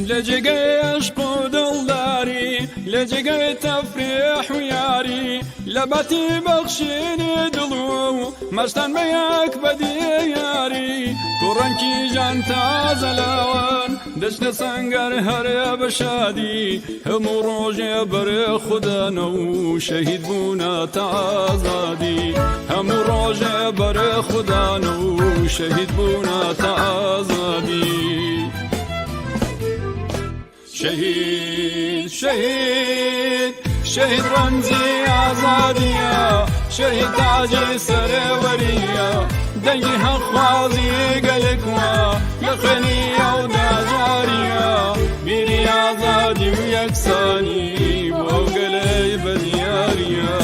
لجقي عشق ودلداري لجقي تفريح وياري لباتي بخشيني دلو مستن بياك بدي ياري كورنكي جان تازلاوان دشت سنگر هر بشادي هم روجي بر خدانو شهيد بونا تازادي هم روجي بر خدانو شهيد بونا تازادي شهيد شهيد شهيد رمزي آزادية شهيد تاجي سرورية دنجي هخوازي قلقوا لخنية وداجارية بيري آزادي ويكساني وقلي بديارية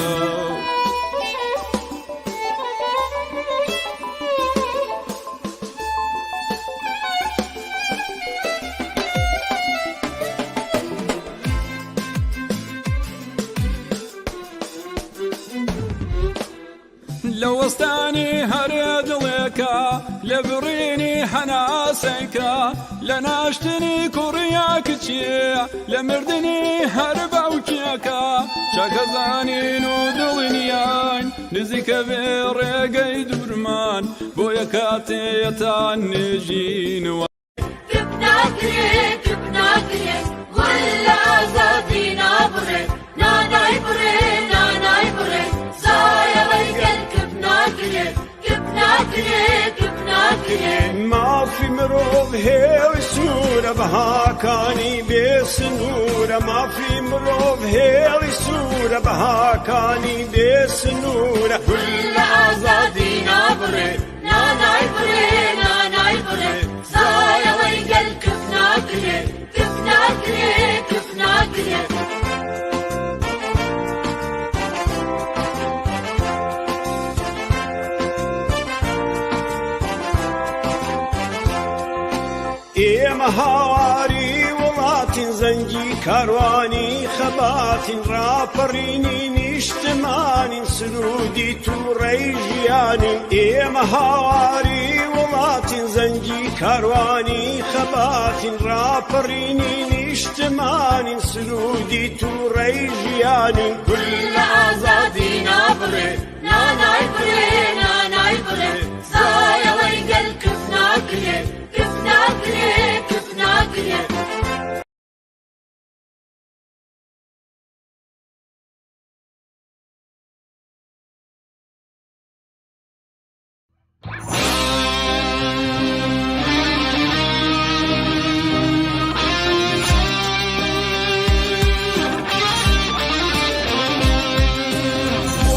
لو استاني هرد ليكا لبريني حناسيكا لناشتني كورياك تشيع لمردني هربا وكيكا شاكزاني نودلنيان نزيك بيريقي درمان بويا كاتي يتعنجين كبنا كري ولا زادي نابري ناناي بري ناناي بري زايا ويقل كبنا كري ما في مروض هيل سورة بهاكاني بسنورة ما في مروض هيل سورة بهاكاني بسنورة ولا آزادي نابري ناناي بري زايا ويقل كبنا كري ئێمە هاواری وڵاتین زەنگی کاروانی خەباتین ڕاپەڕینی نیشتمانین سرودی تووڕەی ژیانین ئێمە هاواری وڵاتین زەنگی کاروانی خەباتین ڕاپەڕینی نیشتمانین سرودی تووڕەی ژیانین كل آزادي نابري ناناي بري زايا ويقل كفنا كري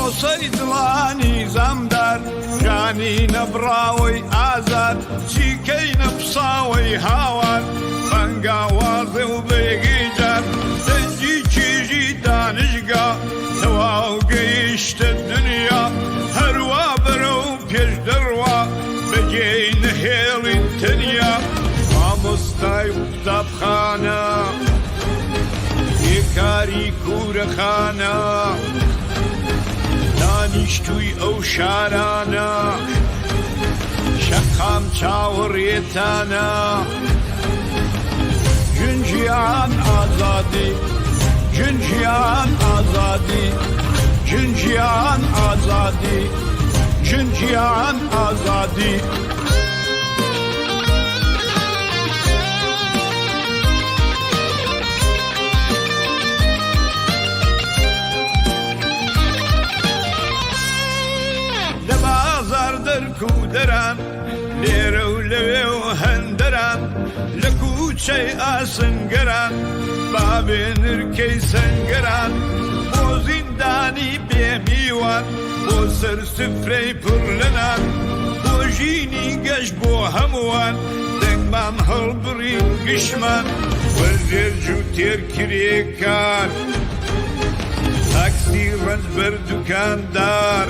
وصيدلاني زمدر جاني نبراوي آزاد جيكي نبصاوي هاوان بانقا واضي وضيقي جار تنجي تيجي دانشقا تواو قيشت الدنيا هروا برو بيش دروا بجي نهيلي التنيا مامستاي وكتابخانة يكاري كورخانة دانیشتوی ئەو شارانە شەقام چاوەڕێتانە جنجیان ئازادی جنجیان ئازادی جنجیان ئازادی جنجیان ئازادی كودران ليرو لويو هندران لكوچي آسنگران بابين اركي سنگران بو زنداني بيميوان بو سر سفري پرلنان بو جيني قش بو هموان دنگمان هلبرين قشمان ورجرجو تير كريكان تاكسي رنج بردوكان دار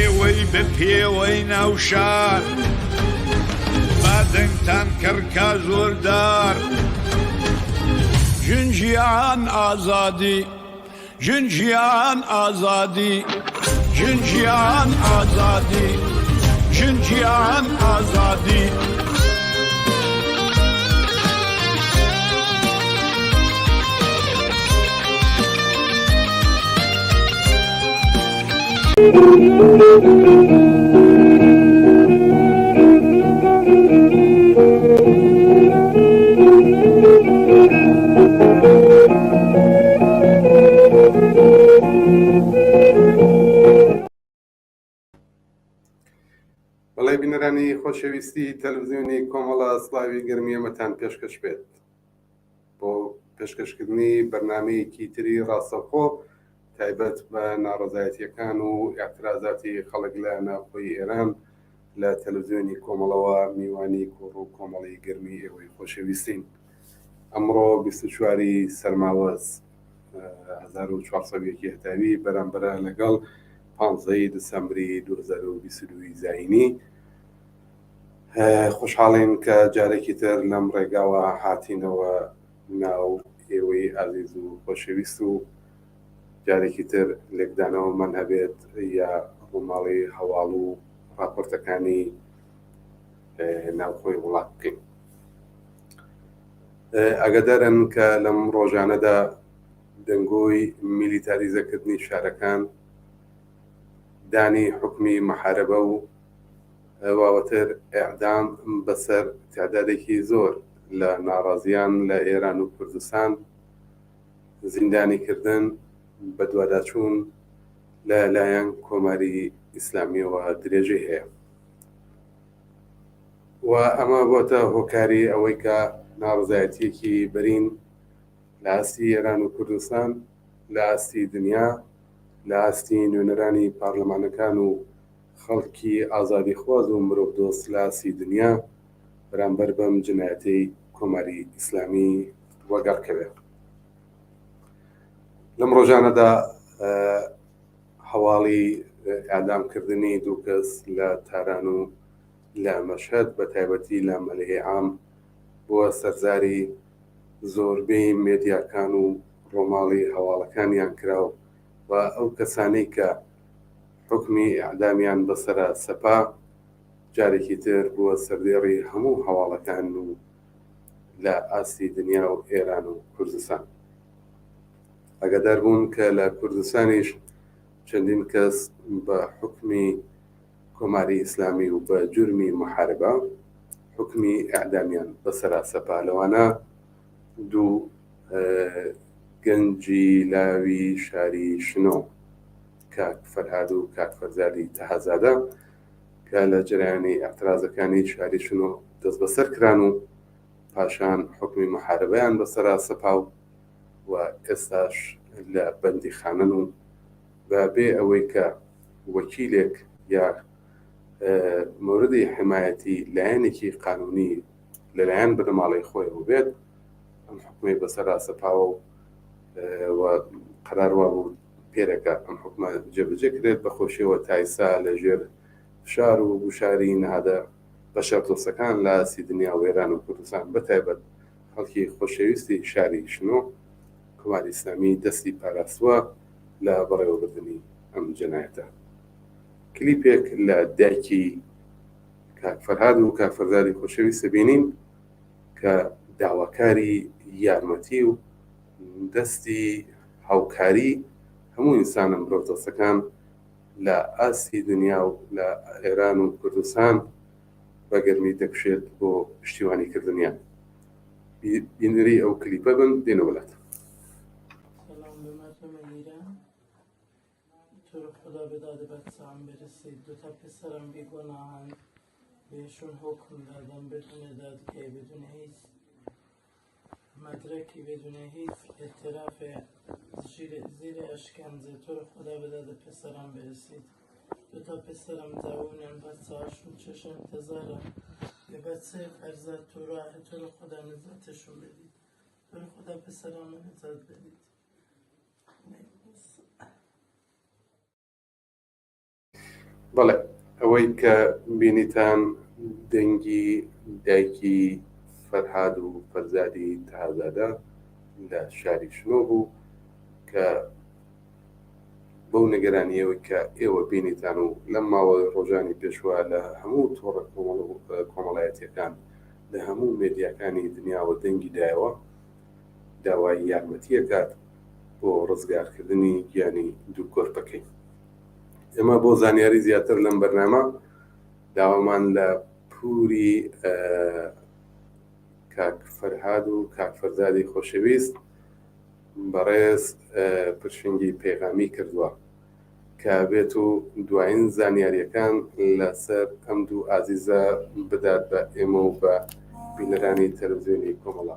پێوەی بە پێوەی ناوشار بادەنگتان کەرکا زۆردار ژنجیان ئازادی ژنجیان ئازادی ژنجیان ئازادی ژنجیان ئازادی بەڵێ بینەرانی خۆشەویستی تەلەڤیزیۆنی کۆمەڵە سڵاوی گەرمی ئێمەتان پێشکەش بێت بۆ پێشکەشکردنی بەرنامەیەکی تری ڕاستەوخۆ تایبەت بە ناڕەزایەتیەکان و ئاعترازاتی خەڵک لە ناوخۆی ئێران لە تەلەڤیزیۆنی کۆمەڵەوە میوانی کوڕ و کۆمەڵی گەرمی ئێوەی خۆشەویستین. ئەمڕۆ 24 سەرماوەز 1400 هەتاوی بەرامبەرە لەگەڵ 15 دسەمبری 2022 زاینی. خۆشحاڵین کە جارێکی تر لەم ڕێگاوە هاتینەوە ناو ئێوەی ئازیز و خۆشەویست و جارێکی تر لێکدانەوەمان هەبێت یا ڕووماڵی هەواڵ و راپۆرتەکانی ناوخۆی وڵات بکەین. ئەگەدەرن کە لەم ڕۆژانەدا دەنگۆی میلیتاریزەکردنی شارەکان، دانی حکمی مەحارەبە و واوەتر ئێعدام بەسەر تعدادێکی زۆر لە ناڕازیان لە ئێران و کوردستان، زیندانیکردن بە دوواداچوون لە لایەن کۆماری ئیسلامیەوە درێژەی هەیە و ئەمە بۆتە هۆکاری ئەوەی کە ناڕزایەتیەکی بەرین لە ئاستی ئێران و کوردستان، لە ئاستی دنیا، لە ئاستی نوێنەرانی پارلەمانەکان و خەڵکی ئازادیخواز و مرۆڤ دۆست لە ئاستی دنیا بەرامبەر بەم جنایەتەی کۆماری ئیسلامی وەگەڕکەوێت. لەم ڕۆژانەدا هەواڵی ئاعدامکردنی دوو کەس لە تاران و لە مەشهەد بە تایبەتی لە مەلەی عام بووە سەرزاری زۆربەی مێدیاکان و ڕۆماڵی هەواڵەکانیان کراوە و ئەو کەسانەی کە حکمی ئاعدامیان بەسەرە سەپا جارێکی تر بووە سەردێڕی هەموو هەواڵەکان و لە ئاستی دنیا و ئێران و کوردستان. ئەگەدار بوون کە لە کوردستانیش چەندین کەس بە حکمی کۆماری ئیسلامی و بە جورمی محاربە حکمی ئاعدامیان بەسەرا سەپا. لەوانە دوو گەنجی لاوی شاری شنۆ، کاک فەرهاد و کاک فەرزادی تەهازادە، کە لە جەرایانی ئاعترازەکانی شاری شنۆ دەست بەسەر کران و پاشان حکمی محاربەیان بەسەرا سەپا و ئێستاش لە بەندیخانەن و بە بێ ئەوەی کە وەکیلێک یا موردی حمایەتی لایەنێکی قانونی لەلایەن بنەماڵی خۆی بێت، ئەم حکومی بەسەرا سەپاوە و قەراروا بوو پێرەکە ئەم حکومە جێبەجێ کرێت بە خۆشیەوە تایسا لە ژێر فشار و گوشاری نهادە بەشەردۆستەکان لە ئاستی دنیا و ئێران و کوردستان، بەتایبەت خەڵکی خۆشەویستی شاری شنۆ کۆماری ئیسلامی دەستی پاراستووە لە بەڕێوەبردننی ئەم جەنایەتە. کلیپێک لە دایکی کاک فەرهاد و کاک فەرزادی خۆشەویستە بینین کە داواکاری یارمەتی و دەستی هاوکاری هەموو ئینسانە مرۆڤ دۆستەکان لە ئاستی دنیا و لە ئێران و کوردستان بە گەرمی دەکشێت بۆ پشتیوانیکردنیان. بینەری ئەو کلیپە بن دێنە وڵات. سلام به مردم ایران. تو رو خدا به داد بچه‌ام برسید. دو تا پسرم بیگناهند، بهشون حکم دادم بدون دادگاه، بدون هیچ مدرکی، بدون هیچ اعتراف، زیر اشکنجه. تو رو خدا به داد پسرم برسید. دو تا پسرم جوونن، بچه هاشون چش انتظارم. یه بچه فرزاد تو راه، تو رو خدا نجاتشون بدید. تو رو خدا پسرم نجات بدید. بەڵێ ئەوەی کە بینیتان دەنگی دایکی فەرهاد و فەرزادی تەهازادە لە شاری شنۆ بوو کە بەو نەگەرانیەوەی کە ئێوە بینیتان و لەم ماوەی ڕۆژانی پێشوە لە هەموو تۆڕە کۆمەڵایەتیەکان لە هەموو مێدیاکانی دنیاوە دەنگی دایەوە، داوای یارمەتیەکات بۆ ڕزگارکردنی گیانی دوو کۆرپەکەی. ئێمە بۆ زانیاری زیاتر لەم بەرنامە داوامان لە پووری کاک فەرهاد و کاک فەرزادی خۆشەویست بەڕێز پرشنگی پێغامی کردووە کە بێت و دوایین زانیاریەکان لەسەر ئەم دوو ئازیزە بدات بە ئێمە و بە بینەرانی تەلەڤیزیۆنی کۆمەڵە.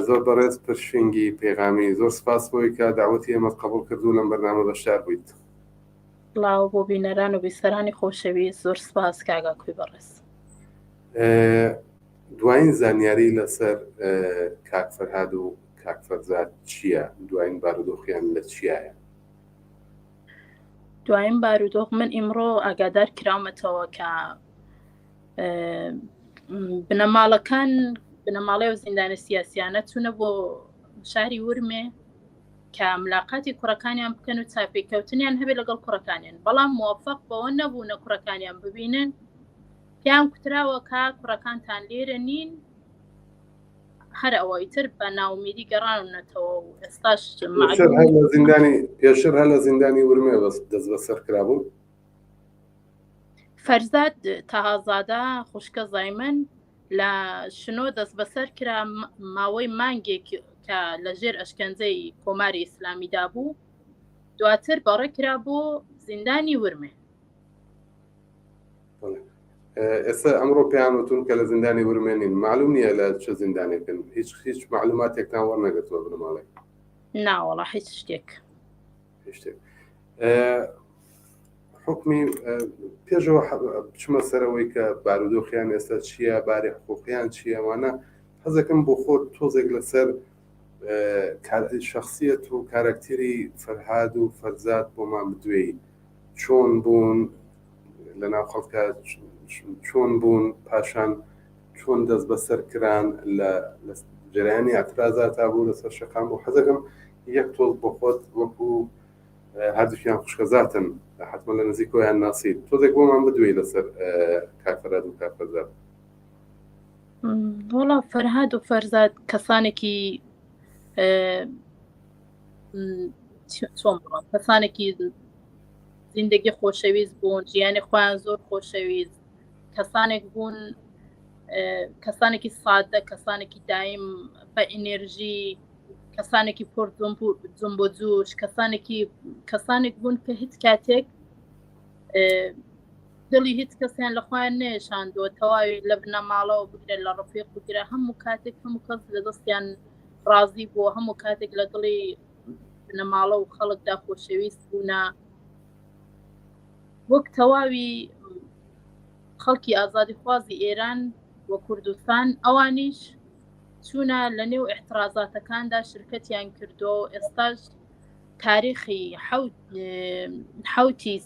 زۆر بەڕێز پرشنگی پێغامی، زۆر سپاس بۆی کە داوەتی ئێمە قبول کردو لەم بەرنامە بەشدار بوویت. بڵاو بۆ بینەران و بیسەرانی خۆشەویست زۆر سپاس کاگا کوی بەڕێز. دوایین زانیاری لەسەر کاک فەرهاد و کاک فەرزاد چییە؟ دوایین بارودۆخیان لە چیایە؟ دوایین بارودۆخ من ئیمڕۆ ئاگادار کراومەتەوە کە بنەماڵەی و زیندانە سیاسیانە چوونە بۆ شاری ورمێ کە ملاقاتی کوڕەکانیان بکەن و چاپێککەوتنیان هەبێ لەگەڵ کوڕەکانیان، بەڵام موفق بەوە نەبوونە کوڕەکانیان ببینن، پیان کوتراوە کە کوڕەکانتان لێرە نین، هەر ئەوەی تر بە ناومیدی گەڕانونەتەوە و ئێستاش پێشتر هەر لە زیندانی ورمێ دەست بەسەر کرابوو. فەرزاد تەهازادە خوشکە زایمن لە شنۆ دەست بەسەر کرا ماوەی مانگێک کە لە ژێر ئەشکەنجەی کۆماری ئیسلامیدا بوو، دواتر بەڕێ کرا بۆ زیندانی ورمێ. ئێستا ئەمڕۆ پێیانوتون کە لە زیندانی ورمێنین، معلوم نییە لە چه زیندانێکن، هیچ معلوماتێکتان وەرنەگرتووە بنەماڵێک؟ ناوەڵا هیچ شتێک. حکمی پێشەوە بچمە سەرەوەی کە بارودۆخیان ئێستا چییە، باری حقوقیان چییە، وانە حەزەکەم بۆ خۆت تۆزێک لەسەر شخصیەت و کارکتێری فەرهاد و فەرزاد بۆمان بدوێی، چۆن بوون لەناو خەڵکە، چۆن بوون پاشان چۆن دەست بەسەر کران لە جەرایانی ئەترازات بوو لەسەر شەقام بوو. حەزەکەم یەک تۆز بۆ خۆت وەکو هەردووکیان خوشکەزاتن حتمما لە نزیکۆیان ناسیت، تۆزێک بۆمان بدوێی لەسەر کاک فەرهاد و کاک فەرزاد. وەڵا فەرهاد و فەرزاد کەسانێکی چۆن بڵام کەسانێکی زیندگی خۆشەویست بوون، ژیانی خۆیان زۆر خۆشەویست، کەسانێک بوون کەسانێکی سادە، کەسانێکی دایم بە ئینێرژی، کەسانێکی پڕ جنب و جوش، کەسانێک بوون کە هیچ کاتێک دڵی هیچ کەسیان لە خۆیان نێشاندووە، تەواوی لە بنەماڵەوە بگرێت لە ڕفیق بگرە، هەموو کاتێک هەموو کەس لە دەستیان ڕازی بووە، هەموو کاتێک لە دڵی بنەماڵە و خەڵکدا خۆشەویست بوونە، وەک تەواوی خەڵکی ئازادیخوازی ئێران وە کوردستان ئەوانیش چوونە لە نێو احترازاتەکاندا شرکەتیان کردووە و ئێستاش تاریخی حوتی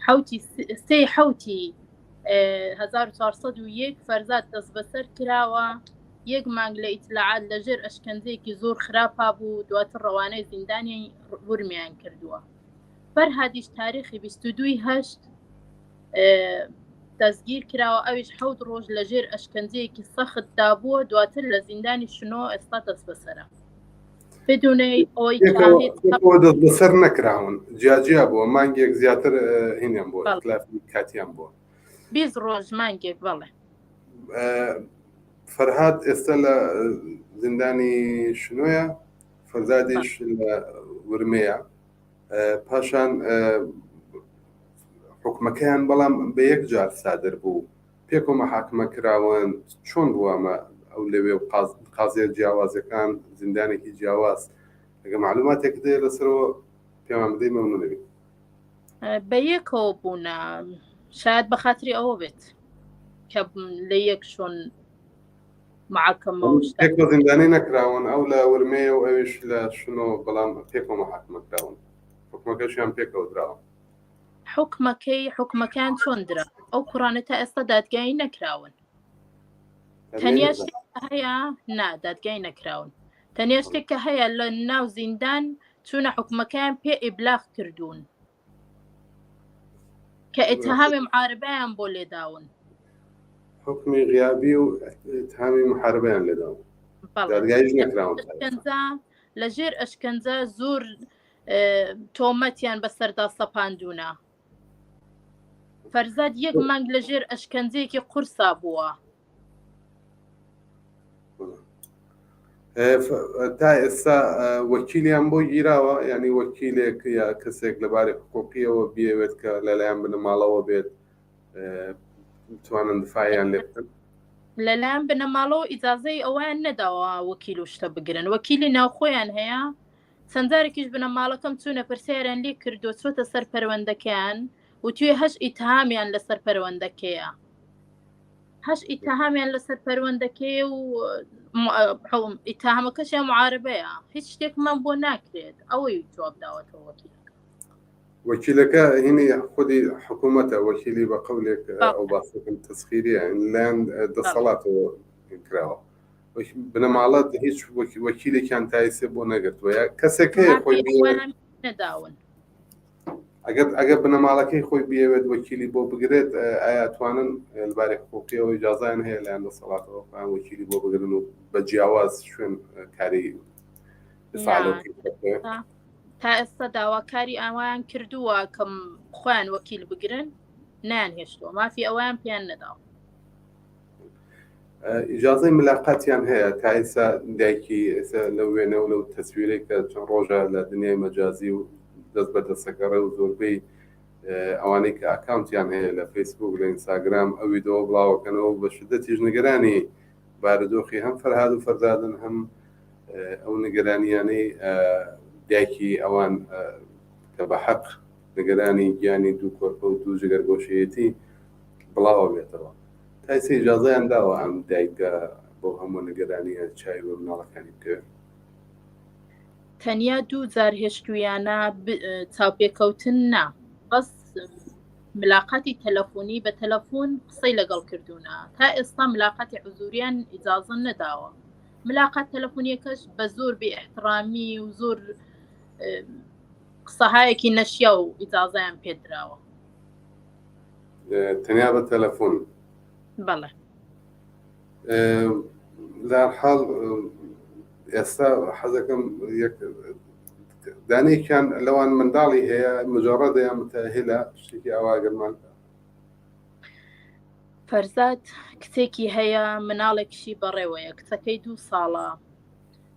1401 فەرزاد دەست بەسەر کراوە، یەک مانگ لە ئیتلاعات لە ژێر ئەشکەنجەیەکی زۆر خراپا بوو، دواتر ڕەوانەی زیندانی ورمیان کردووە. فەرهادیش تاریخی 22/8 دەستگیر کراوە، ئەویش 7 ڕۆژ لە ژێر ئەشکەنجەیەکی سەخت دابووە، دواتر لە زیندانی شنۆ ئێستا دەست بەسەرە. بدونەی ئەوەی دەست بەسەر نەکراون، جیاجیا بووە، مانگێک زیاتر هینیان بووە، خلافی کاتیان بووە 20 ڕۆژ مانگێک. بەڵێ فەرهاد ئێستا لە زیندانی شنۆیە، فەرزادیش لە ورمەیە، پاشان حکومەکەیان بەڵام بە یەک جار سادر بوو، پێکۆمە حاکمە کراون، چۆن بووەمە ئەو لەوێ قازیە جیاوازەکان زیندانێکی جیاواز، ئەگە معلوماتێک دێ لەسەرەوە پێمان بدەی مەمنونەبی. بە یەکەوە بوونە، شاید بە خاتری ئەوە بێت کە لە یەک شۆن محاکەمە و پێکۆ زیندانی نەکراون، ئەو لە ورمەیە و ئەویش لە شنۆ، بەڵام پێکۆمە حاکمە کراون، حکومەکەشیان پێکەوە دراوە. حکومەکان چۆن درا؟ ئەو کوڕانە تا ئێستا دادگایی نەکراون، تەنیا شتێک هەیە دادگای نەکراون، تەنیا شتێک کە هەیە لە ناو زیندان چوونە حکومەکەیان پێ ئیبلاغ کردوون کە ئیتهامی محاربەیان بۆ لێداون، حکمی غیابی و ئیتهامی محاربەیان لێداون، دادگاییش نەکراون. لە ژێر ئەشکەنجە زۆر تۆمەتیان بەسەردا سەپاندوونە. فەرزاد یەک مانگ لەژێر ئەشکەنجەیەکی قورسا بووە. تا ئێستا وەکیلیان بۆ گیراوە، ینی وەکیلێک یا کەسێک لەبارەی حقوقیەوە بێوێت کە لەلایەن بنەماڵەوە بێت بتوانن دفاعیان لێ بکەن؟ لەلایەن بنەماڵەوە ئیجازەی ئەویان نەداوە وەکیل و شتە بگرن. وەکیلی ناوخۆیان هەیە، چەند جارێکیش بنەماڵەکەم چوونە پرسیاریان لێ کردو چۆتە سەر پەروەندەکەیان و توێ 8 ئیتهامیان لەسەر پەروەندەکەیە. 8 ئیتهامیان لەسەر پەروەندەکەیە و ئیتهامەکەشیان معاربەیە، هیچ شتێکمان بۆ ناکرێت. ئەوەی جواب داوەتەوە وەکیلەکە هینی خودی حکوومەتە، وەکیلی بە قەولێک ئەو باسەکەم تەسخیریە لایەن دەسەڵاتەوە کراوە. بنەماڵەت هیچ وەکیلێکیان تایسێ بۆ نەگرتووە یا کەسێک هەیە خۆی نەداون. ئەگەر بنەماڵەکەی خۆی بێوێت وەکیلی بۆ بگرێت، ئایا توانن لەبارەی حقوقیەوە ئیجازەیان هەیە لایەن دەسەڵاتەوە وەکیلی بۆ بگرن و بە جیاواز شوێن کاری تا ئێستا داواکاری ئاوایان کردووە کەم خۆیان وەکیل بگرن، نان هێشتووە، مافی ئەویان پیان نەداوە. ئیجازەی ملاقاتیان هەیە تا ئێستا دایکی لەو وێنە و لەو تەسویرێک کە چەند ڕۆژە لە دنیای مەجازی و دەست بە دەسەکەڕێ و زۆربەی ئەوانەی کە ئاکاونتیان هەیە لە فەیسبوک لە ئینستاگرام ئەوی دەوە بڵاوەکەنەوە بە شدەتیش نیگەرانی بارودۆخی هەم فەرهاد و فەرزادن هەم ئەو نیگەرانیانەی دایکی ئەوان کە بە حەق نیگەرانی گیانی دوو کۆرپە و دوو جگەرگۆشەیەتی بڵاوە بێتەوە. تایسە ئیجازەیان داوە ئەم دایکە بۆ هەموو نیگەرانیە چاوی بە مناڵەکانی بکەوێت؟ تەنیا 2 جار هێشتویانە چاوپێکەوتن نا، بەس ملاقاتی تەلەفۆنی بە تەلەفۆن قسەی لەگەڵ کردوونە. تا ئێستا ملاقاتی حزوریان ئیجازە نەداوە. ملاقات تەلەفۆنیەکەش بە زۆر بێ احترامی و زۆر قسەهایەکی نەشیا و ئیجازەیان پێدراوە. تەنیا بە تەلەفۆن؟ بەڵێ. لە حاڵ ئێستا حەزەکەم دانێکیان لەوان منداڵی هەیە مجەڕەدە یان متەهلە شتێکی ئاواگەرمان؟ فەرزاد کچێکی هەیە، مناڵێکشی بەڕێوەیە، کچەکەی 2 ساڵە.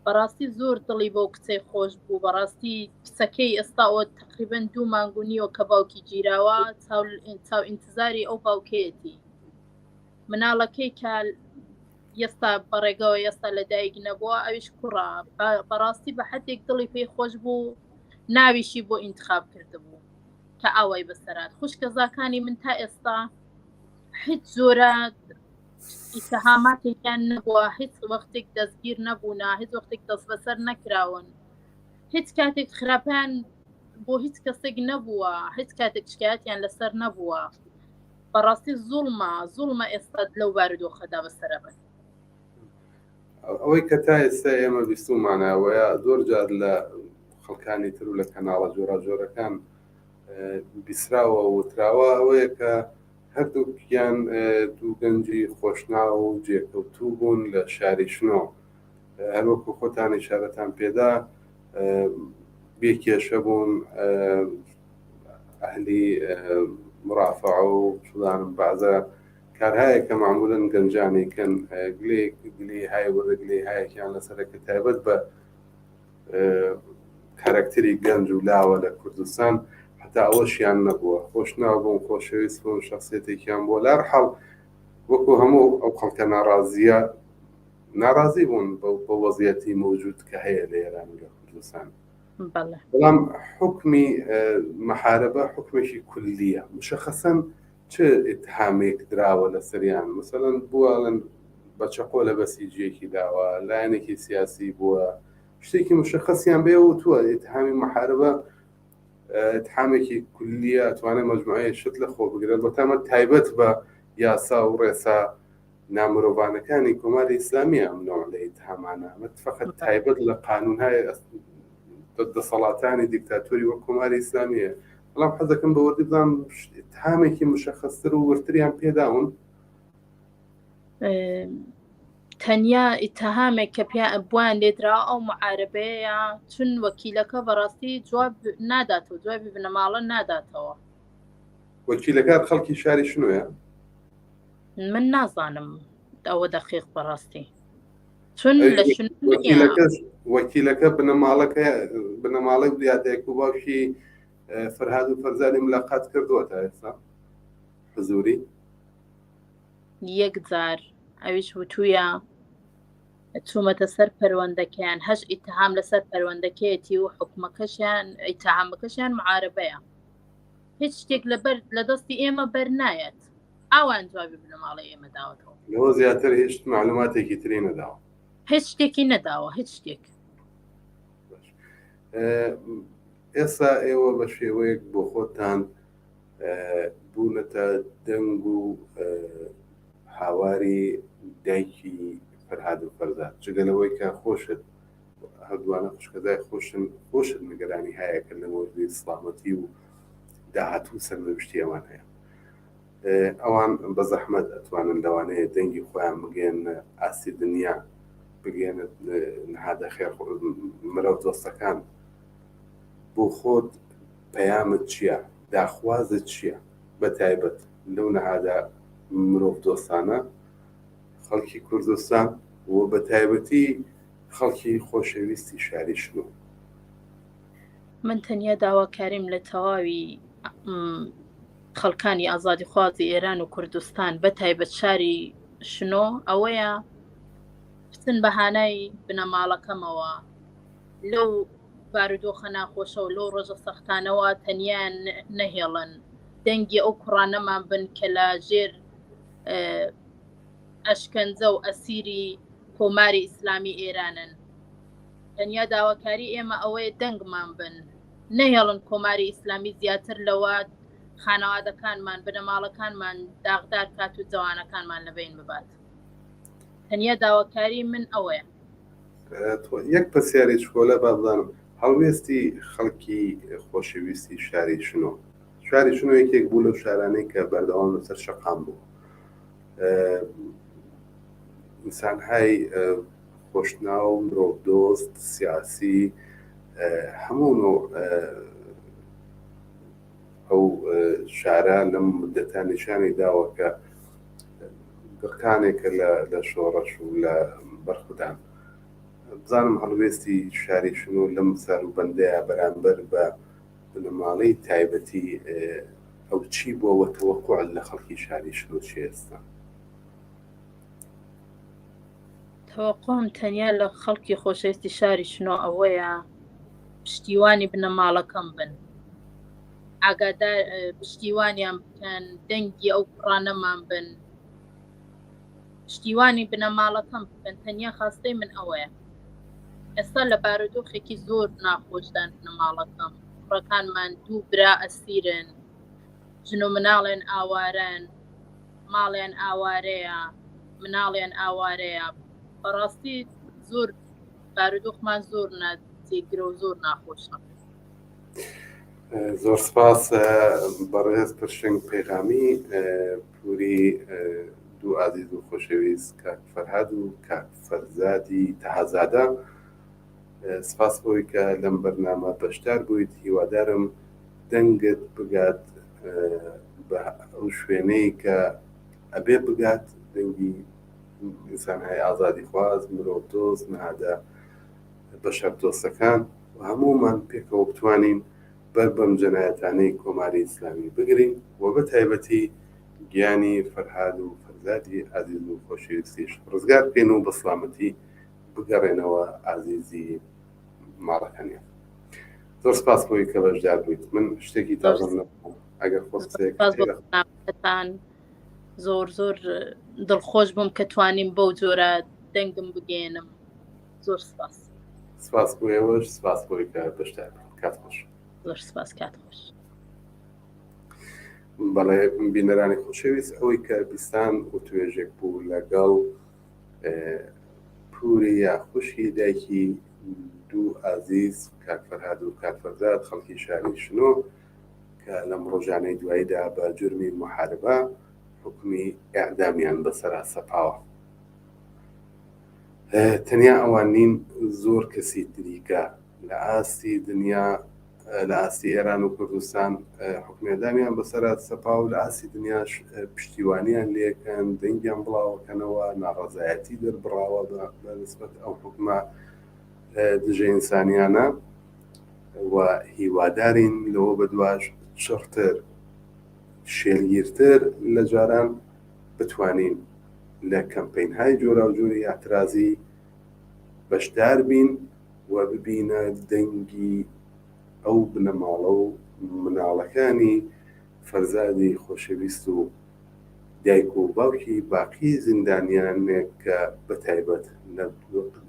بەڕاستی زۆر دڵی بۆ کچەی خۆش بوو. بەڕاستی کچەکەی ئێستاەوە تقریبەن 2 مانگونیەوە کە باوکی گیراوە، چاو ئینتزاری ئەو باوکێتی. مناڵەکەی کە ئێستا بەڕێگەوە ئێستا لە دایک نەبووە، ئەویش کوڕە. بەڕاستی بە حدێک دڵی پێی خۆش بوو، ناویشی بۆ ئینتخاب کردبوو کە ئاوای بەسەرات. خوشکە زاکانی من تا ئێستا هیچ زۆرە ئیتهاماتێکیان نەبووە، هیچ وەختێک دەستگیر نەبوونا، هیچ وەختێک دەست بەسەر نەکراون، هیچ کاتێک خراپیان بۆ هیچ کەسێک نەبووە، هیچ کاتێک شکایەتیان لەسەر نەبووە. بەڕاستی زوڵمە ئێستا لەو بارودۆخەدا بەسەرە بن. ئەوەی کە تا ئێستا ئێمە بیستومانەوەیە زۆر جار لە خەڵکانی تر و لە کەناڵە جۆرەجۆرەکان بیسراوە وتراوە ئەوەیە کە هەردووکیان دوو گەنجی خۆشناو و جێکەوتوو بوون لە شاری شنۆ. هەروەکو خۆتانی شارەتان پێدا بێکێشە بوون، ئەهلی مرافعە و شدانم بازە کارهایە کە معمولن گەنجانێکن گلێ های وەرە گلێ هایەکیان لەسەرەکە تایبەت بە کارکتری گەنج و لاوە لە کوردستان حتا ئەوەشیان نەبووە. خۆشناو بوون، خۆشەویست بوون، شخصیەتێکیان بۆ لار حەڵ وەکو هەموو ئەو خەڵکە ناڕازی بوون بە وەزیەتی موجود کە هەیە لە ئێران و لە کوردستان. بەڵام حکمی مەحارەبە حکمێکی کولیە، مشەخەسەن چه ئیتهامێک دراوە لە سەریان، مەسەڵەن بووەڵەن بە چەقۆ لە بەسیجیەکی داوە، لایەنێکی سیاسی بووە، شتێکی مشەخەسیان بێ و تووە ئیتهامی مەحارەبە ئیتهامێکی کولیە، ئەتوانێت مەجموعەیە شت لە خۆ بگرێت بە تامە تایبەت بە یاسا و ڕێسا نامرۆڤانەکانی کۆماری ئیسلامیە ئەم نوع لە ئیتهامانە، ئەمە فقط تایبەت لە قانونهای دەسەڵاتانی دیکتاتۆری وەک کۆماری ئیسلامیە. بەڵام حەزەکەم بە وەردی بزانم ئیتهامێکی مشەخەستر و ورتریان پێداون؟ تەنیا ئیتهامێک کە بوان لێدرا ئەو معاربەیە چون وەکیلەکە بەڕاستی جواب ناداتەوە، جوابی بنەماڵە ناداتەوە. وەکیلەکە خەڵکی شاری شنوویە؟ من نازانم ئەوە دەقیق بەڕاستی چون لە وەکیلەکە بنەماڵی دیاتێک و باوشی فەرهاد و فەرزادی ملاقات کردووە تا ئێستا حزوری یەک جار ئەویش وتوویە چوومەتە سەر پەروەندەکەیان هەش ئیتهام لەسەر پەروەندەکەیەتی و حکومەکەشیان ئیتهامەکەشیان معاربەیە هیچ شتێک لە دەستی ئێمە بەرنایەت ئەوان جوابی بنەماڵی ئێمە داوەتەوە لەوە زیاتر هیچ معلوماتێکی تری نەداوە هیچ شتێکی نەداوە هیچ شتێک. ئێستا ئێوە بە شێوەیەک بۆ خۆتان بوونەتە دەنگ و هاواری دایکی فەرهاد و فەرزاد جگەلەوەی کە خۆشت هەردووانە خوشکەدای خۆشت نیگەرانی هەیە کە لە مۆردی سڵامەتی و داهاتوو سەرنوشتی ئەوان هەیە ئەوان بە زەحمەت ئەتوانن لەوانەیە دەنگی خۆیان بگەن ئاسی دنیا بگەنت نهادە خێر مرۆڤ دۆستەکان بۆ خۆت پەیامت چییە؟ داخوازت چییە؟ بە تایبەت لەو نەهادە مرۆڤ دۆستانە خەڵکی کوردستان و بە تایبەتی خەڵکی خۆشەویستی شاری شنو. من تەنیا داواکاریم لە تەواوی خەڵکانی ئازادی خوازی ئێران و کوردستان بە تایبەت شاری شنۆ ئەوەیە بچن بەهانای بنەماڵەکەمەوە لەو بارودۆخە ناخۆشە و لەو ڕۆژە سەختانەوە تەنیان نەهێڵن دەنگی ئەو کوڕانەمان بن کە لە ژێر ئەشکەنجە و ئەسیری کۆماری ئیسلامی ئێرانن. تەنیا داواکاری ئێمە ئەوەیە دەنگمان بن نەهێڵن کۆماری ئیسلامی زیاتر لەوە خانەوادەکانمان بنەماڵەکانمان داغدار کات و جوانەکانمان لەبین ببات. تەنیا داواکاری من ئەوەیە. یەک پرسیارێک خۆلە با بزانم هەڵوێستی خەڵکی خۆشەویستی شاری شنۆ یەکێک بوو لەو شارانەی کە بەردەوام لەسەر شەقام بوو ئینسانهای خۆشناو مرۆڤ دۆست سیاسی هەموو ئەو شارە لەم مدەتە نیشانی داوە کە گڕکانێکە لە شۆڕەش و لە بەرخودان بزانم هەڵوێستی شاری شنو لەم سەر و بەندەیە بەرامبەر بە بنەماڵەی تایبەتی ئەو چی بۆەوە تەوەقوع لە خەڵکی شاری شنو چی ئێستا؟ تەوەقۆم تەنیا لە خەڵکی خۆشەویستی شاری شنۆ ئەوەیە پشتیوانی بنەماڵەکەم بن ئاگادار پشتیوانیان بکەن دەنگی ئەو کوڕانەمان بن پشتیوانی بنەماڵەکەم بکەن تەنیا خاستەی من ئەوەیە. ئێستا لە بارودۆخێکی زۆر ناخۆشدان بنەماڵەکەم کوڕەکانمان دوو برا ئەسیرن ژن و مناڵێن ئاوارەن ماڵیان ئاوارەیە مناڵیان ئاوارەیە بەڕاستی زۆر بارودۆخمان زۆر ناجێگرە و زۆر ناخۆشە. زۆر سپاس بەڕێز پرشنگ پەیغامی پووری دوو ئازیز و خۆشەویست کاک فەرهاد و کاک فەرزادی تەهازادە سپاس بۆی کە لەم بەرنامە بەشدار بوویت هیوادارم دەنگت بگات بە ئەو شوێنەی کە ئەبێ بگات دەنگی ئینسانهای ئازادی خواز مرۆڤ دۆست نهادە بەشەر دۆستەکان و هەموومان پێکەوە بتوانین بەر بەم جەنایەتانەی کۆماری ئیسلامی بگرین و بە تایبەتی گیانی فەرهاد و فەرزادی ئازیز و خۆشەویستیش ڕزگار بکەین و بە سڵامەتی بگەڕێنەوە ئازیزی ماڵەکانیان. زۆر سپاس بۆی کە بەشدار بوویت. من شتێکی تازەم نەبوو ئەگەر خۆستان زۆر زۆر دڵخۆش بووم کە توانیم بەو جۆرە دەنگم بگێنم. زۆر سپاس. سپاس بۆ ئێوەش سپاس بۆی کە بەشدار بوویت. کات خۆش. زۆر سپاس کات خۆش. بەڵێ بینەرانی خۆشەویست ئەوەی کە بیستان و توێژێک بوو لەگەڵ پووری یاخوشی دایکی دوو ئازیز کاک فەرهاد و کاک فەرزاد خەڵکی شاری شنۆ کە لەم ڕۆژانەی دواییدا بە جورمی محاربە حکمی ئیعدامیان بەسەرا سەپاوە. تەنیا ئەوان نین زۆر کەسی تریکە لە ئاستی دنیا لە ئاستی ئێران و کوردستان حکومێدامیان بەسەرا سەپا و لە ئاستی دنیاش پشتیوانیان لێکەن دەنگیان بڵاوەکەنەوە ناڕەزایەتی دەربڕاوە بە نسبەت ئەو حکومە دژە ئینسانیانە و هیوادارین لەوە بەدواش چڕتر شێلگیرتر لە جاران بتوانین لە کەمپەینهای جۆرا و جۆری ئاعترازی بەشدار بین و ببینە دەنگی ئەو بنەماڵە و مناڵەکانی فەرزادی خۆشەویست و دایک و باوکی باقی زیندانیانێک کە بەتایبەت لە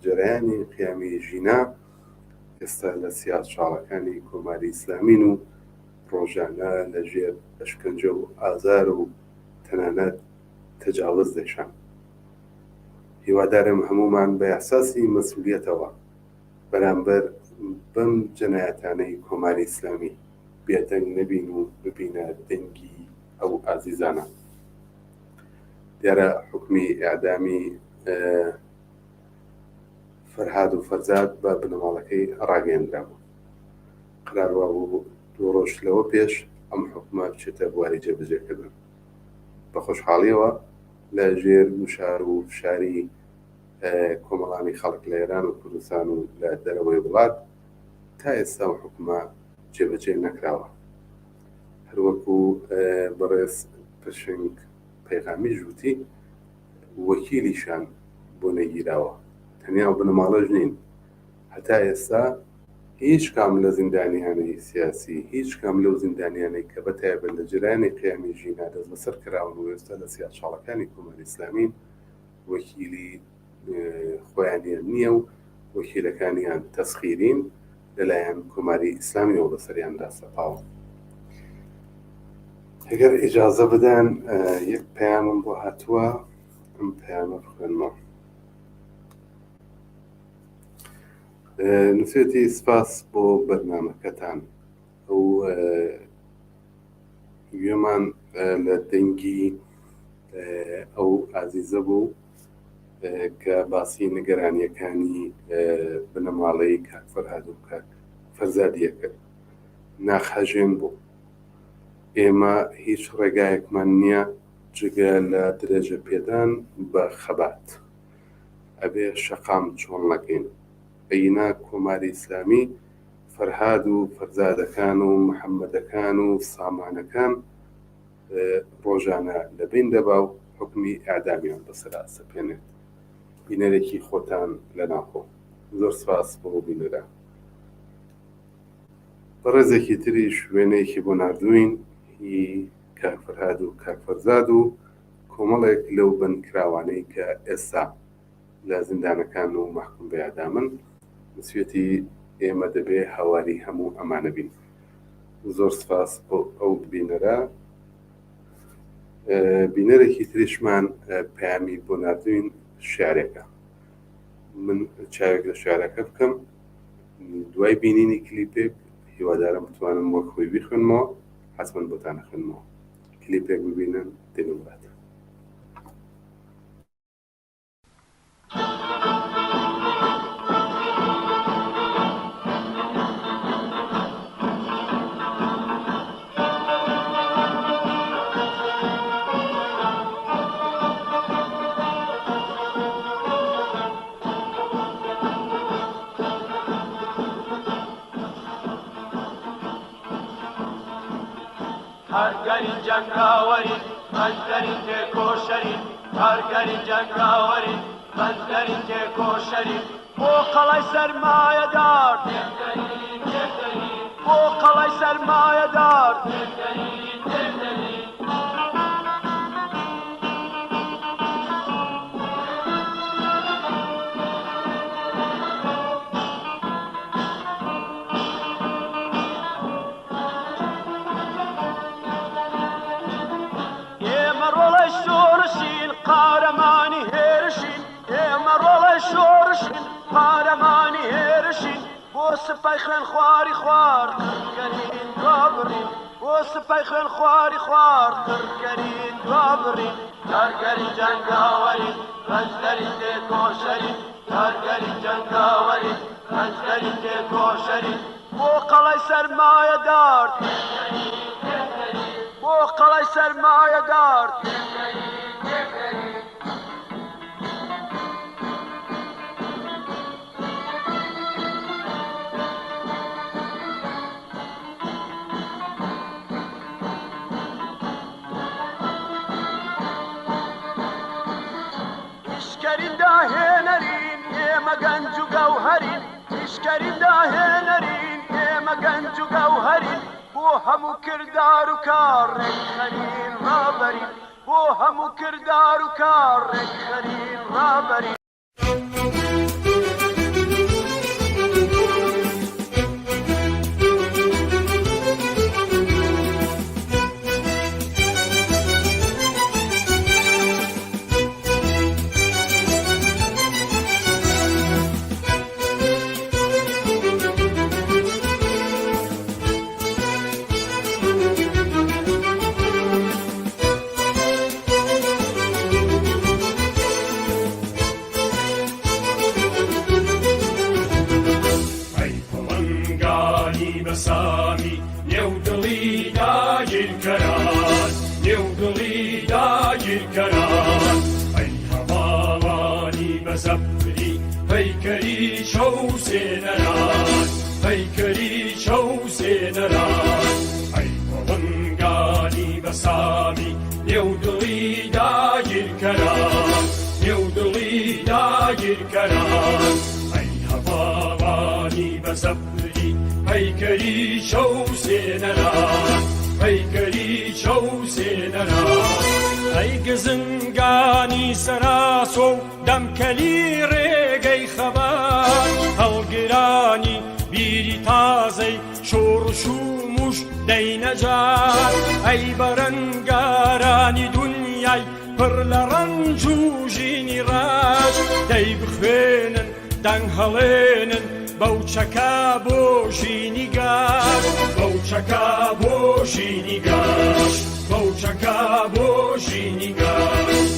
جەرایانی قیامی ژینا ئێستا لە سیاسچاڵەکانی کۆماری ئیسلامین و ڕۆژانە لەژێر ئەشکەنجە و ئازار و تەنانەت تەجاوز دەشان. هیوادارم هەمومان بە ئەحساسی مەسئولیەتەوە بەرامبەر بەم جەنایەتانەی کۆماری ئیسلامی بێدەنگ نەبین و ببینە دەنگی ئەو ئازیزانە. دیارە حکمی ئیعدامی فەرهاد و فەرزاد بە بنەماڵەکەی ڕاگەیەندرابوو. قراروا بوو 2 ڕۆژ لەوە پێش ئەم حکومە بچێتە بواری جێبەجێکردن. بە خۆشحاڵیەوە لە ژێر وشار و فشاری کۆمەڵانی خەڵک لە ئێران و کوردستان و لە دەرەوەی وڵات تا ئێستا و حکومە جێبەجێ نەکراوە. هەروەکو بەڕێز پشنگ پەیغامی ژووتی وەکیلیشان بۆ نەگیراوە، تەنیا بنەماڵەش نین، هەتا ئێستا هیچ کام لە زیندانیانەی سیاسی هیچ کام لەو زیندانیانەی کە بەتایبەت لە جرایانی قیامی ژینا دەست بەسەر کراون و ئێستا لە سیاسچاڵەکانی کۆماری ئیسلامین وەکیلی خۆیانیان نییە و وەکیلەکانیان تەسخیرین لەلایەن کۆماری ئیسلامیەوە بەسەریاندا سەپاوە. ئەگەر ئیجازە بدەن یەک پەیامم بۆ هاتووە، ئەم پەیامە بخوێنمەوە. نووسێتی سپاس بۆ بەرنامەکەتان. ئەو گوێمان لە دەنگی ئەو ئازیزە بوو کە باسی نیگەرانیەکانی بنەماڵەی کاک فەرهاد و کاک فەرزادیە کرد. ناخەژێن بوو. ئێمە هیچ ڕێگایەکمان نییە جگە لە درێژە پێدان بە خەبات. ئەبێ شەقام چۆن نەکەین. ئەینا کۆماری ئیسلامی فەرهاد و فەرزادەکان و محەممەدەکان و سامانەکان ڕۆژانە لەبین دەبا و حکمی ئاعدامیان بەسەرا سەپێنێت. بینەرێکی خۆتان لە ناخۆ. زۆر سپاس بۆ بینەرە. بەڕێزێکی تریش وێنەیەکی بۆ نردوین هی کاک فەرهاد و کاک فەرزاد و کۆمەڵێک لەو بنکراوانەی کە ئێستا لە زیندانەکان و مەحکوم بە ئیعدامن. نسوێتی ئێمە دەبێ هاواری هەموو ئەمانە بین. زۆر سپاس بۆ ئەو بینەرە. بینەرێکی تریشمان پەیامی بۆ نردوین شارێکە. من چاوێک لە شارەکە بکەم، دوای بینینی کلیپێک هیوادارم بتوانم وەک خۆی بیخوێنمەوە، حتمەن بۆتانە خوێنمەوە. کلیپێک ببینن دێنم. کارگەری جەنگاوەری بەندەری تێکۆشەری کارگەری جەنگاوەری بەندەری تێکۆشەری بۆ قەڵای سەرمایەدار بۆ قەڵای سەرمایەدار قارەمانی هێرشین ئێمە ڕۆڵەی شۆڕشین قارەمانی هێرشین بۆ سپای خوێن خواری خوار قڕکەرین دوا بڕین بۆ سپای خوێن خواری خوار قڕکەرین دوا بڕین کارگەری جەنگاوەری بەندەری تێکۆشەری کارگەری جەنگاوەری پەنجەری تێکۆشەری بۆ قەڵای سەرمایەدار بۆ قەڵای سەرمایەدار ئیشکەری داهێنەرین ئێمە گەنج و گەوهەرین ئیشکەری داهێنەرین ئێمە گەنج و گەوهەرین بۆ هەموو کردار و کارڕێک خەرین ڕابەرین بۆ هەموو کردار و کارڕێک خەرین ڕابەرین بەسامی نێودڵی داگیرکەران نێودڵی داگیرکەران ئەی هەواڵانی بەزەبری پەیکەری چەوسێنەران پەیکەری چەوسێنەران ئەی بەڵنگانی بەسامی نێودڵی داگیرکەران نێودڵی داگیرکەران ئەی هەواڵانی بەزەبری پەیکەری چەوسێنەران پەیکەری چەوسێنەران ئەی گزنگانی سەراسۆ و دەمکەلی ڕێگەی خەبات هەڵگرانی بیری تازەی شۆڕش و موش دەینەجات ئەی بەرەنگارانی دونیای پڕ لە ڕەنج و ژینی ڕاش دەی بخوێنن دەنگ هەڵێنن بەوچەکە بۆ ژینی گاش بەوچەکە بۆ ژینی گاش بەوچەکە بۆ ژینی گاش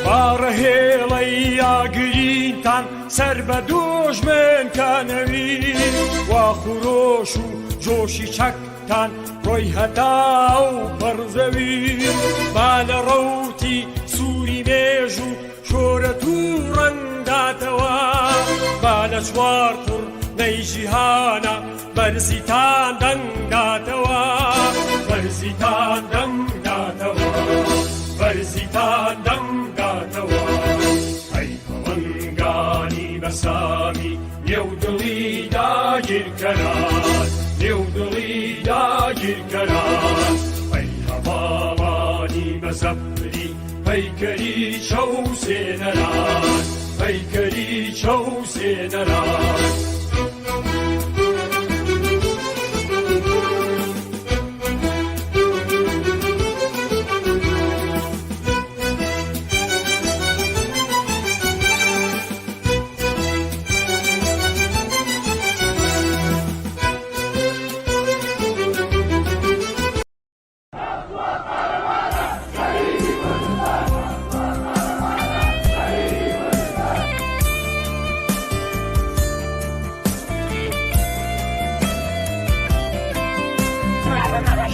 باڕەهێڵەی یاگرینتان سەر بە دوژمنکانەوی وا خوڕۆش و جۆشی چەکتان ڕۆی هەتا و پەرزەوی با لە ڕەوتی سووری مێژ و شۆرەت و ڕەنگاتەوە با لە چوار توڕ نەیژیهانە بەرزیتان دەنگاتەوە بەرزیتان دەنگاتەوە بەرزیتان دەنگاتەوە ئەی بەڵنگانی بەسامی نێودڵی داگیرکەران نێودڵی داگیرکەران ئەی هەواڵانی بەزەبری پەیکەری چەوسێنەران پەیکەری چەوسێنەران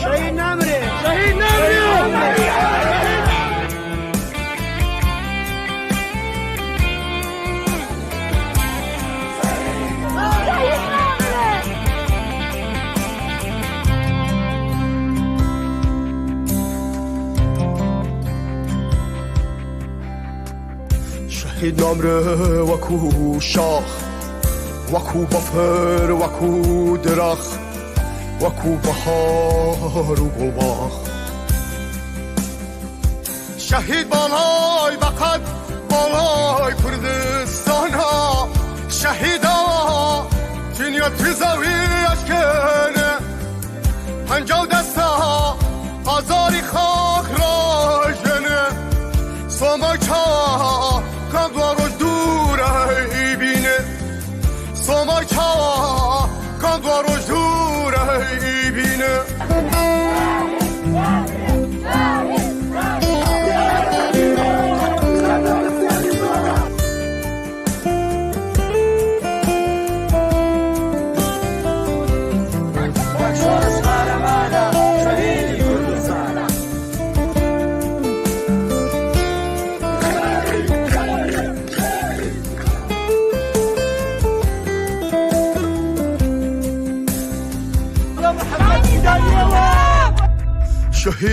شهید نمره شهید نمره شهید نامره وەکو شاخ وەکو بەفر وەکو درەخ وەکو بەهار و گڵباخ شەهید باڵای بەقەد باڵای کوردستانە شەهیدا تینیەتی زەوی ئەشکێنێ پەنجە و دەستە ئازاری خاک ڕاژێنێ سۆمای چا کەم دووە ڕۆژ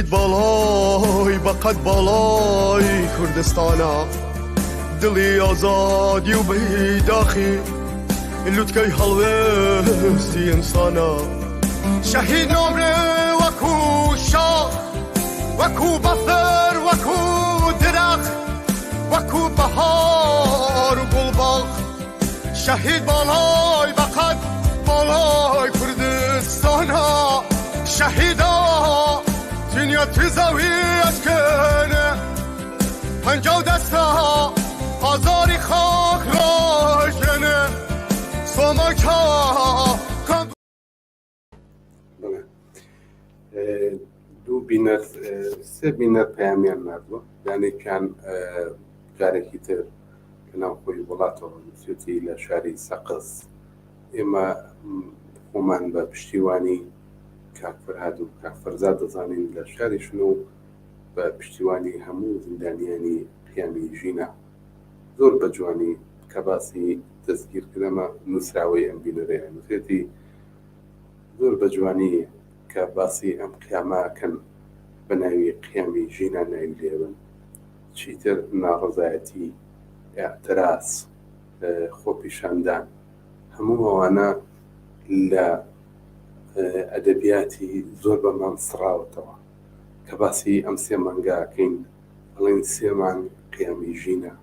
شهید بالای بقد بالای کردستانا دلی آزادی و بیداخی لوتکای حلوستی انسانا شهید نامره وکو شاه وکو بسر وکو درخت وکو بهار و گلباغ شهید بالای بقد بالای کردستانا شهیدا دنیا تزاوی از کنه پنجاه دستا آزاری خاک را جنه سوماکا دوو بینەر سێ بینەر پەیامیان نردووە یانێکیان جارێکی تر لە ناوخۆی وڵاتەوە نووسێتی لە شاری سەقز ئێمە خۆمان بە پشتیوانی کاک فەرهاد و کاک فەرزاد دەزانین لە شاریشن و بە پشتیوانی هەموو زیندانیانی قیامی ژینە زۆر بە جوانی کە باسی دەستگیرکردنەمە نووسراوەی ئەم بینەرەیە نووسێتی زۆر بە جوانی کە باسی ئەم قیاماکەن بە ناوی قیامی ژینە ناوی لێبن چیتر ناڕەزایەتی ئاعتراس خۆپیشاندان هەموو ئەوانە لە ئەدەبیاتی زۆر بەمان سڕاوەتەوە کە باسی ئەم سێ مانگاکەین بڵێن سێمان قیامی ژینە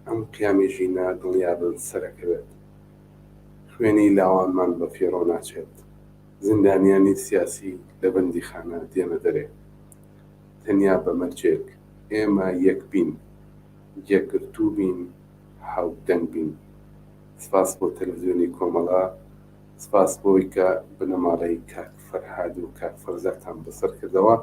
ئەم قیامی ژینە دڵیابن سەرەکەوێت خوێنی لاوانمان بە فێڕۆ ناچێت زیندانیانی سیاسی لە بەندیخانە دێنە دەرێ تەنیا بە مەرجێک ئێمە یەک بین یەکگرتوو بین هاودەنگ بین سپاس بۆ تەلەڤیزیۆنی کۆمەڵا سپاس بۆی کە بنەماڵەی کاک فەرهاد و کاک فەرزادتان بەسەر کردەوە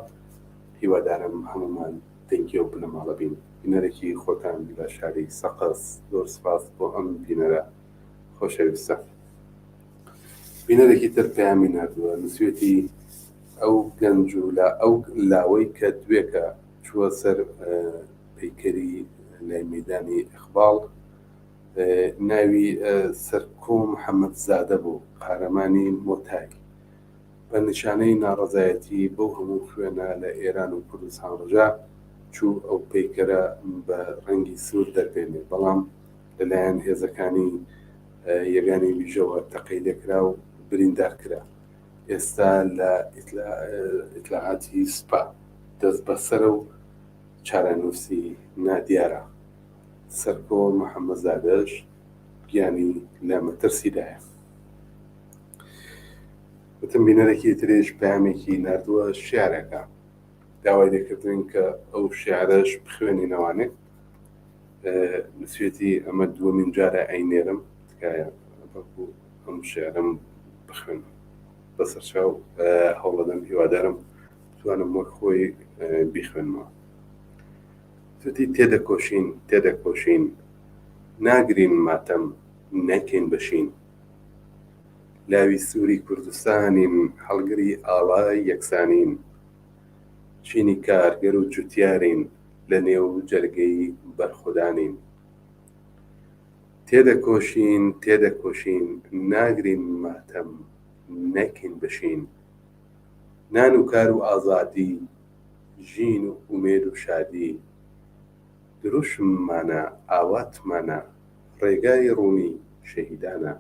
هیوادارم هەمومان دەنگی و بنەماڵە بین بینەرێکی خۆتان لە شاری سەقز زۆر سپاس بۆ ئەم بینەرە خۆشەویستە بینەرێکی تر پەیامی نردووە نووسێتی ئەو گەنج و ئەو لاوەی کە دوێکە چووە سەر پەیکەری لای مەیدانی ئیقباڵ ناوی سەرکۆ محەممەد زادە بوو قارەمانی مۆتای بە نیشانەی ناڕەزایەتی بەو هەموو خوێنە لە ئێران و کوردستان ڕژا چوو ئەو پەیکەرە بە ڕەنگی سوور دەربێنێ بەڵام لەلایەن هێزەکانی یەگانی ویژەوە تەقەی لێکرا و بریندار کرا ئێستا لە ئیتلاعاتی سوپا دەست بەسەرە و چارەنووسی نادیارە سەرکۆ محەممەد زادەش گیانی لە مەترسیدایە وتم بینەرێکی ترێش پامێکی نردووە شیعرەکە داوای لێکردن کە ئەو شیعرەش بخوێنینەوانێت نووسێتی ئەمە دووەمین جارە ئەینێرم تکایە ئەم شیعرم بخوێن بەسەرچاو هەوڵەدەم هیوادارم توانم وەک خۆی بیخوێنمەوە توتی تێدەکۆشین تێدەکۆشین ناگرین ماتەم نەکەین بەشین لاوی سووری کوردستانین هەڵگری ئاڵای یەکسانین چینی کارگەر و جوتیارین لە نێو جەرگەی بەرخودانین تێدەکۆشین تێدەکۆشین ناگرین ماتەم نەکەین بەشین نان و کار و ئازادی ژین و ئومێد و شادی دروشممانە ئاواتمانە ڕێگای ڕوونی شەهیدانە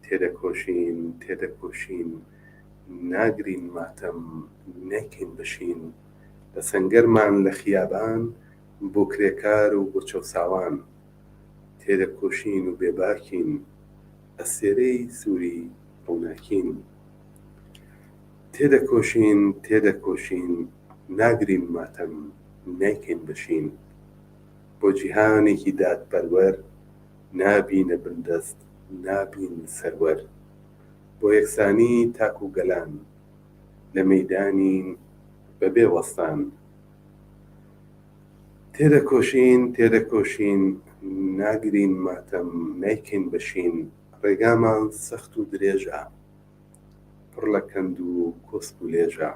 تێدەکۆشین تێدەکۆشین ناگرین ماتەم نەکەین بەشین لە سەنگەرمان لە خیابان بۆ کرێکار و بۆ چەوساوان تێدەکۆشین و بێباکین ئەسێرەی سووری ڕووناکین تێدەکۆشین تێدەکۆشین ناگرین ماتەم نەکەین بەشین بۆ جیهانێکی دادپەروەر نابینە بندەست نابین سەروەر بۆ یەکسانی تاک و گەلان لە مەیدانین بەبێ وەستان تێدەکۆشین تێدەکۆشین ناگرین ماتەم نەکەین بەشین ڕێگامان سەخت و درێژە پڕ لە کەند و کۆسپ و لێژە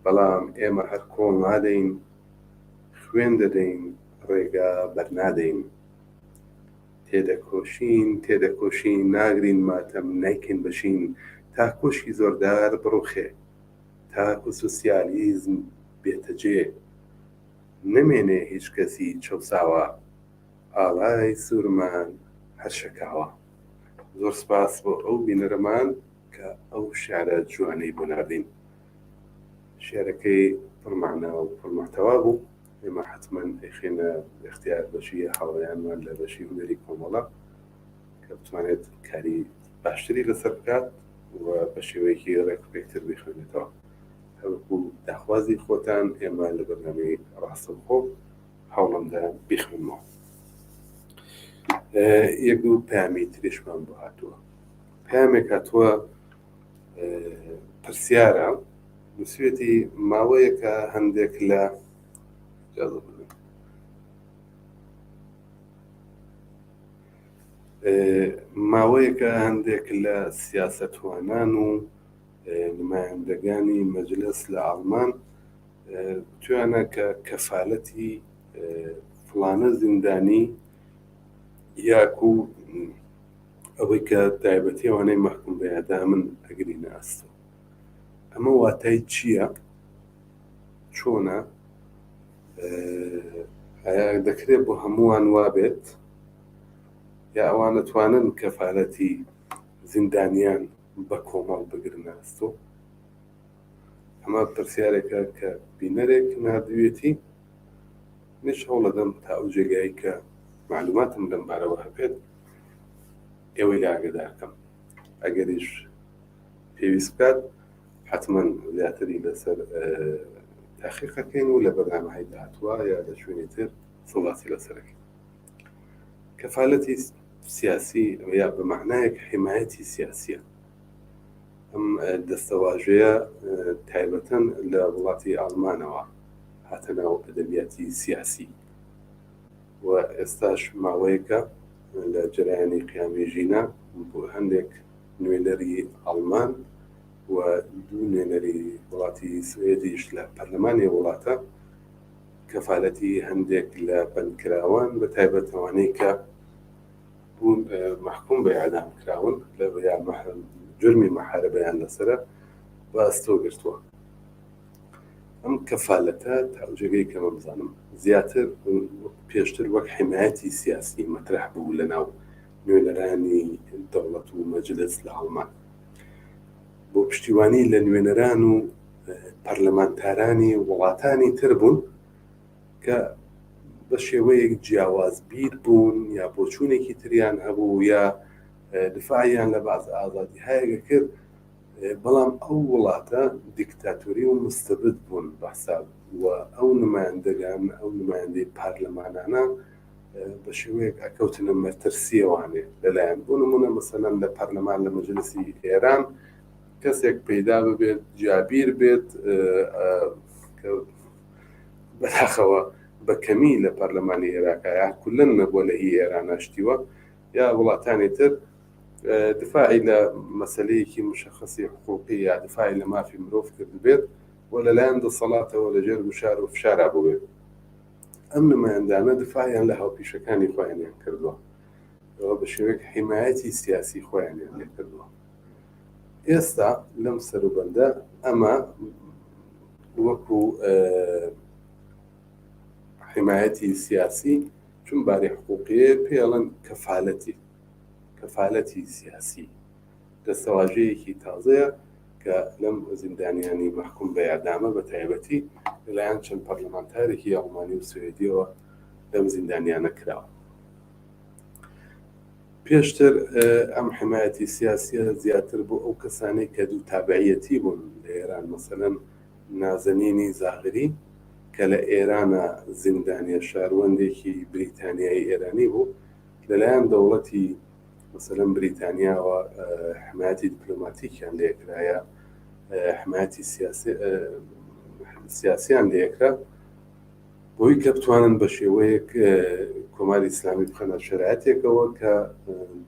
بەڵام ئێمە هەر کۆڵ نادەین خوێن دەدەین ڕێگا بەرنادەین تێدەکۆشین تێدەکۆشین ناگرین ماتەم نەکەین بەشین تا کۆشکی زۆردار بڕوخێ تاکو سوسیالیزم بێتەجێ نەمێنێ هیچ کەسی چەوساوە ئاڵای سوورمان هەرشەکاوە. زۆر سپاس بۆ ئەو بینەرەمان کە ئەو شیعرە جوانەی بۆ ناردین. شیعرەکەی پڕمەعنا و پڕمەحتەوا بوو. ئێمە حتمەن ئەیخێنە اختیار بەشی هاوڕێیانمان لە بەشی هونەری کۆمەڵە کە بتوانێت کاری باشتری لەسەر بکات و بە شێوەیەکی ڕێکپێکتر بخوێنێتەوە. هەوەکو داخوازی خۆتان ئێمە لە بەرنامەی ڕاستەوخۆ هەوڵەمدا بیخوێنمەوە. یەک دوو پامی تریشمان بۆ هاتووە. پامێک هاتووە پرسیارە نووسێتی ماوەیەکە هەندێک لە ماوەیەکە هەندێک لە سیاسەتوانان و نمایندەگانی مەجلس لە ئاڵمان توانە کە کەفالەتی فڵانە زیندانی یاکو ئەوەی کە تایبەتی ئەوانەی مەحکوم بە ئەعدامن ئەگرینە ئەستۆ. ئەمە واتای چییە؟ چۆنە؟ ئایا دەکرێت بۆ هەمووان وابێت یا ئەوان دەتوانن کەفالەتی زیندانیان بە کۆمەڵ بگرنە ئەستۆ؟ ئەمە پرسیارێکە کە بینەرێک نردوێتی نش هەوڵ دەدەم تا ئەو جێگایی کە معلوماتم لەم بارەوە هەبێت ئێوەی لە ئاگادارکەم. ئەگەریش پێویست بکات حتمەن زیاتری لەسەر تاقیقەکەین و لە بەرنامەهای داهاتوە یا لە شوێنی تر سڵاتی لەسەرەکەین. کەفالەتی سیاسی یا بە معنایەک حمایەتی سیاسیە. ئەم دەستەواژەیە تایبەتەن لە وڵاتی ئاڵمانەوە هاتە ناو ئەدەبیاتی سیاسی و ئێستاش ماوەیەکە لە جەرایانی قیامی ژینە بۆ هەندێک نوێنەری ئاڵمان و دوو نوێنەری وڵاتی سوێدیش لە پەرلەمانی وڵاتە کەفالەتی هەندێک لە بەندکراوان بە تایبەتەوانەی کە بوون محکوم بە ئیعدام کراون لە جرمی مەحارەبەیان لەسرە بە ئەستۆ گرتووە. ئەم کەفالەتە تا ئەو جێگەی کە بزانم زیاتر پێشتر وەک حمایەتی سیاسی مەطرح بوو لە ناو نوێنەرانی دەوڵەت و مەجلس لە ئاڵمان بۆ پشتیوانی لە نوێنەران و پەرلەمانتارانی وڵاتانی تر بوون کە بە شێوەیەک جیاوازبیر بوون یا بۆچوونێکی تریان هەبوو یا دفاعیان لە باز ئازادی هەیەگە کرد، بەڵام ئەو وڵاتە دیکتاتۆری و مستەبد بوون بەحساب و ئەو نمایندەگان ئەو نمایندەی پارلەمانانە بە شێوەیەک ئەکەوتنە مەترسیەوانێ لەلایەن بۆ نمونە مەسەلەن لە پەرلەمان لە مەجلسی ئێران کەسێک پەیدا ببێت جیابیر بێت بەداخەوە بە کەمی لە پەرلەمانی عێراقا یا کولەن نەبووە لە هی ئێران ئاشتیوە یا وڵاتانی تر دفاعی لە مەسەلەیەکی مشخصی حقوقی یا دفاعی لە مافی مرۆڤ کرد بێت و لەلایەن دەسەڵاتەوە لە ژێر وشار و فشارا بووێت. ئەم نمایندانە دفاعیان لە هاوپیشەکانی خۆیانیان کردووە، ئەوە بە شێوەیەک حیمایەتی سیاسی خۆیانیان لێ کردووە. ئێستا لەم سەروبەندە ئەمە وەکو حمایەتی سیاسی چون باری حقوقیە پێڵەن کەفالەتی سیاسی دەستەواژەیەکی تازەیە کە لەم زیندانیانی مەحکوم بە ئیعدامە بە تایبەتی لەلایەن چەند پەرلەمانتارێکی ئەڵمانی و سوێدیەوە لەم زیندانیانە کراوە. پێشتر ئەم حمایەتی سیاسیە زیاتر بۆ ئەو کەسانەی کە دوو تابعیەتی بوون لە ئێران، مەسەلەن نازەنینی زاغری کە لە ئێرانە زیندانیە شاروەندێکی بریتانیایی ئێرانی بوو، لەلایەن دەوڵەتی مەسەلەن بریتانیاوە حمایەتی دیپلۆماتیکیان لێکرایە، حمایەتی سیاسیان لێکرا بۆی کە بتوانن بە شێوەیەک کۆماری ئیسلامی بخەنە شەرایەتێکەوە کە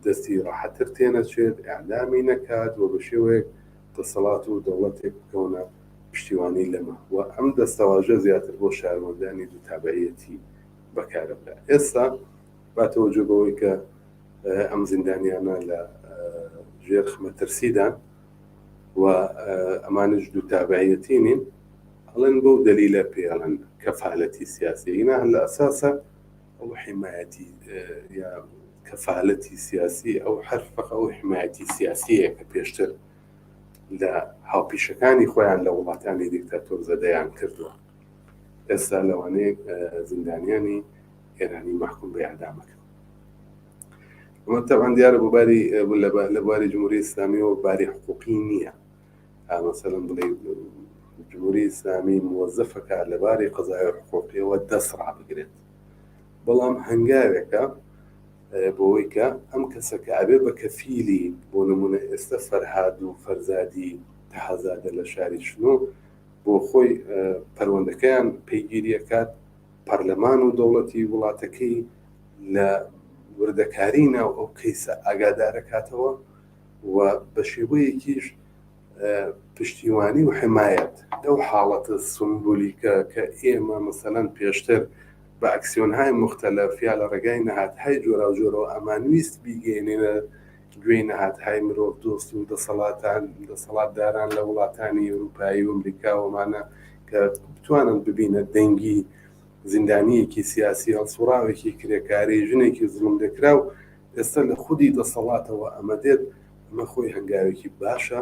دەستی ڕاحەتر تێنەچێت، ئیعدامی نەکات و بە شێوەیەک دەسەڵات و دەوڵەتێک بکەونە پشتیوانی لەمە و ئەم دەستەواژە زیاتر بۆ شاروەندانی دوو تابعیەتی بەکارەبرا. ئێستا با تەوەجۆ بەوەی کە ئەم زیندانیانە لە ژێر خمەترسیدان و ئەمانش دوو تابعیەتینین ئەڵێن بەو دەلیلە پێڵەن کەفالەتی سیاسیینە لە ئەساسە ئەو حمایەتی یا کەفالەتی سیاسی ئەو حرفق ئەو حمایەتی سیاسیە کە پێشتر لە هاوپیشەکانی خۆیان لە وڵاتانی دیکتاتۆر زەدەیان کردووە ئێستا لەوانەیە زیندانیانی ئێرانی محکوم بە ئیعدامەکە. ئەمە تەبعاً دیارە لە بواری جمهوری ئیسلامیەوە باری حقوقی نییە. مەسەڵەن بڵێ جمهوری ئیسلامی موظفەکە لەباری قەزای حقوقیەوە دەست ڕابگرێت، بەڵام هەنگاوێکە بۆەوەی کە ئەم کەسەکە ئەبێ بە کەفیلی بۆ نمونە ئێستا فەرهاد و فەرزادی تەحەزادە لە شاری شنۆ بۆ خۆی پەروەندەکەیان پەیگیریەکات، پەرلەمان و دەوڵەتی وڵاتەکەی لە وردەکاری ناو ئەو کەیسە ئاگادارەکاتەوە و بە شێوەیەکیش پشتیوانی و حمایەت لەو حاڵەتە سمبولیکە کە ئێمە مەسەلەن پێشتر بە ئەکسیۆنهای مختلف یا لە ڕێگای نەهاتهای جۆرا و جۆرەوە ئەمانویست بیگەێنێنە گوێی نەهاتهای مرۆڤ دۆست و دەسەڵاتداران لە وڵاتانی ئەوروپایی و ئەمریکا ومانە کە بتوانن ببینە دەنگی زیندانیەکی سیاسی هەڵسوڕاوێکی کرێکاری ژنێکی زڵم دەکرا و ئێستا لە خودی دەسەڵاتەوە ئەمە دێت. ئەمە خۆی هەنگاوێکی باشە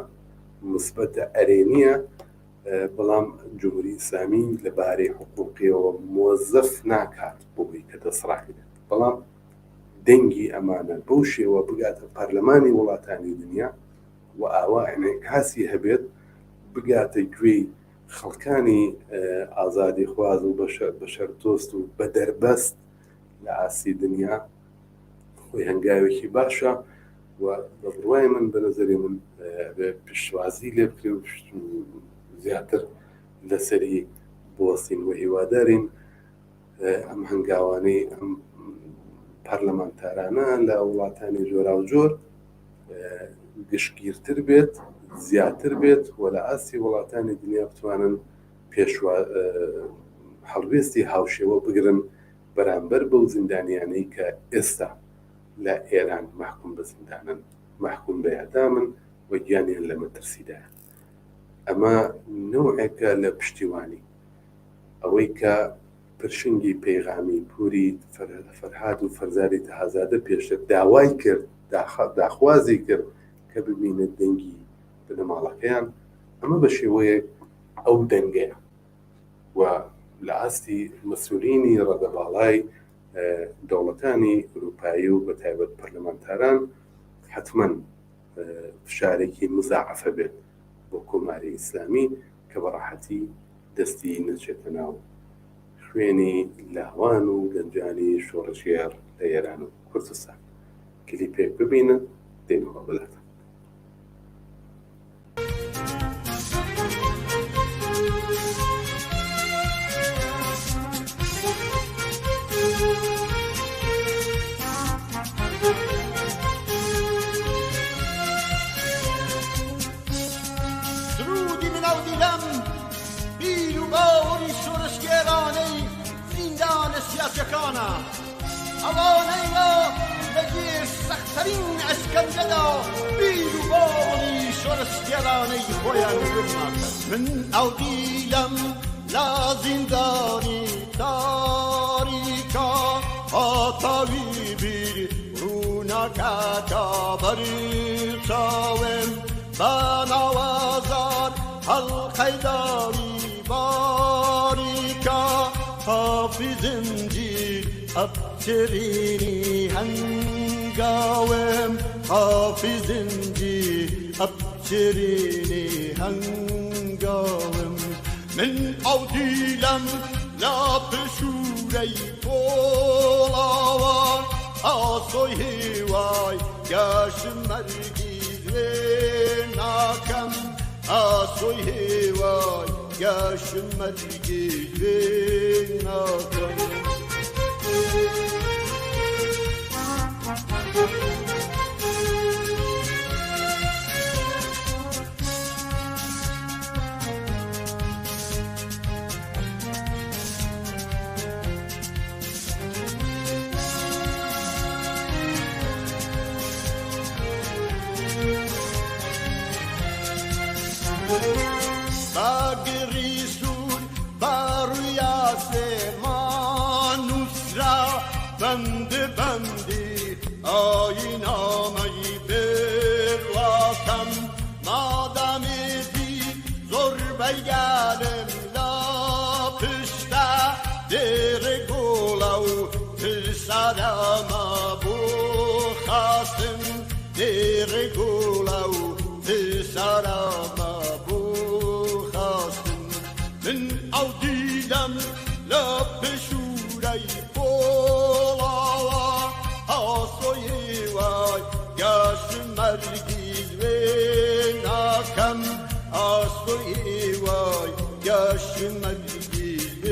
مثبەتە ئەرێنیە، بەڵام جمهوری ئیسلامی لەبارەی حقوقیەوە موظف ناکات بۆی کە دەسڕاکرێت، بەڵام دەنگی ئەمانە بەو شێوە بگاتە پەرلەمانی وڵاتانی دنیا و ئاوا ئینعکاسی هەبێت بگاتە گوێی خەڵکانی ئازادی خواز و بەشەردۆست و بە دەربەست لە ئاسی دنیا. خۆی هەنگاوێکی باشە و بە بڕوای من بە نەزەری من پشتوازی لێ بکرێ و زیاتر لەسەری بوەستین و هیوادارین ئەم هەنگاوانەی ئەم پەرلەمانتارانە لە وڵاتانی جۆرا و جۆر گشتگیرتر بێت، زیاتر بێت و لە ئاسی وڵاتانی دنیا بتوانن هەڵوێستی هاوشێوە بگرن بەرامبەر بەو زیندانیانەی کە ئێستا لە ئێران محکوم بە زیندانن، محکوم بە ئیعدامن و گیانیان لە مەترسیدایە. ئەمە نوعێکە لە پشتیوانی ئەوەی کە پرشنگی پەیغامی پوری فەرهاد و فەرزادی تەحەزادە پێشتر داوای کرد، داخوازی کرد کە ببینە دەنگی بنەماڵەکەیان. ئەمە بە شێوەیەک ئەو دەنگەیە و لە ئاستی مەسئولینی ڕەدەباڵای دەوڵەتانی ئەوروپایی و بە تایبەت پەرلەمانتاران حتمما فشارێکی مزاعەفە بێت بۆ کۆماری ئیسلامی کە بەڕاحەتی دەستی نەچێتە ناو خوێنی لاوان و گەنجانی شۆڕەژێر لە ئێران و کوردستان. کلیپێک ببینن دێنەوە بەلاتە. درودی من ئەو دیلەم بیر و باوەڕی شۆرشگێرانەی زیندانە سیاسەکانە ئەوانەیە لەگێر سەختترین ئەشکەنجەدا بیر و باوەڕی شۆرشگێرانەی خۆیان ورناکەن. من ئەو دیلەم لا زیندانی تاریکا ئاتاوی بیر ڕووناکەکە بەرچاوێم باناوازار هەڵقەیداوی باریکا حافظنجی ئەبچرینی هەنگاوێم حافظنجی ئەبچرینی هەنگاوم. من ئەو دیلەم لا پشورەی تۆڵاوان ئاسۆی هێوای گەشم مەرگی ناکەم ئاسۆی هێوای گەشم مەرگی ناکەم. باقری سود باروی آسمان نصرا بندی آین آمایی برواکم مادامی بی زور بیگالم لا پشتا در گولاو پسرما بو خاصم در گولاو پسرما بو خاصم من او دیدم لا پشورای بولاوا آسوی وای گاش مرگیز و ناکم آسوی وای گاش مرگیز و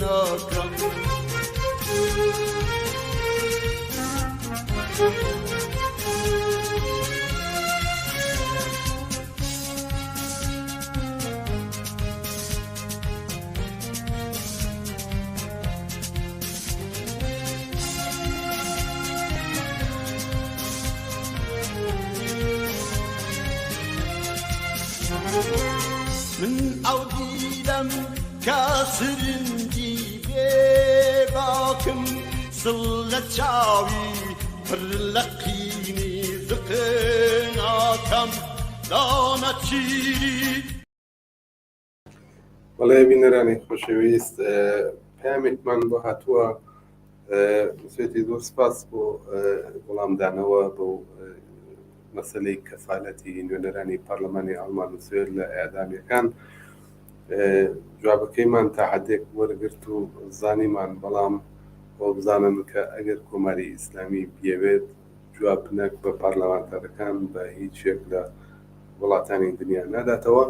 ناکم من او دیدم کاسرنجی باکم سلت چاوی پر لقینی زقناکم دامت چیری بەڵێ بینەرانی خۆشەویست پامێکمان بۆ هاتووە سوێتی زۆر سپاس بۆ وەڵامدانەوە بۆ مەسەلەی کەفالەتی نوێنەرانی پەرلەمانی ئەڵمان و سوێر لە ئەعدامیەکان جوابەکەیمان تا حدێک وەرگرت و زانیمان بەڵام بۆ بزانن کە ئەگەر کۆماری ئیسلامی بێوێت جواب نەک بە پارلەمانتەرەکان بە هیچ شێک لە وڵاتانی دنیا ناداتەوە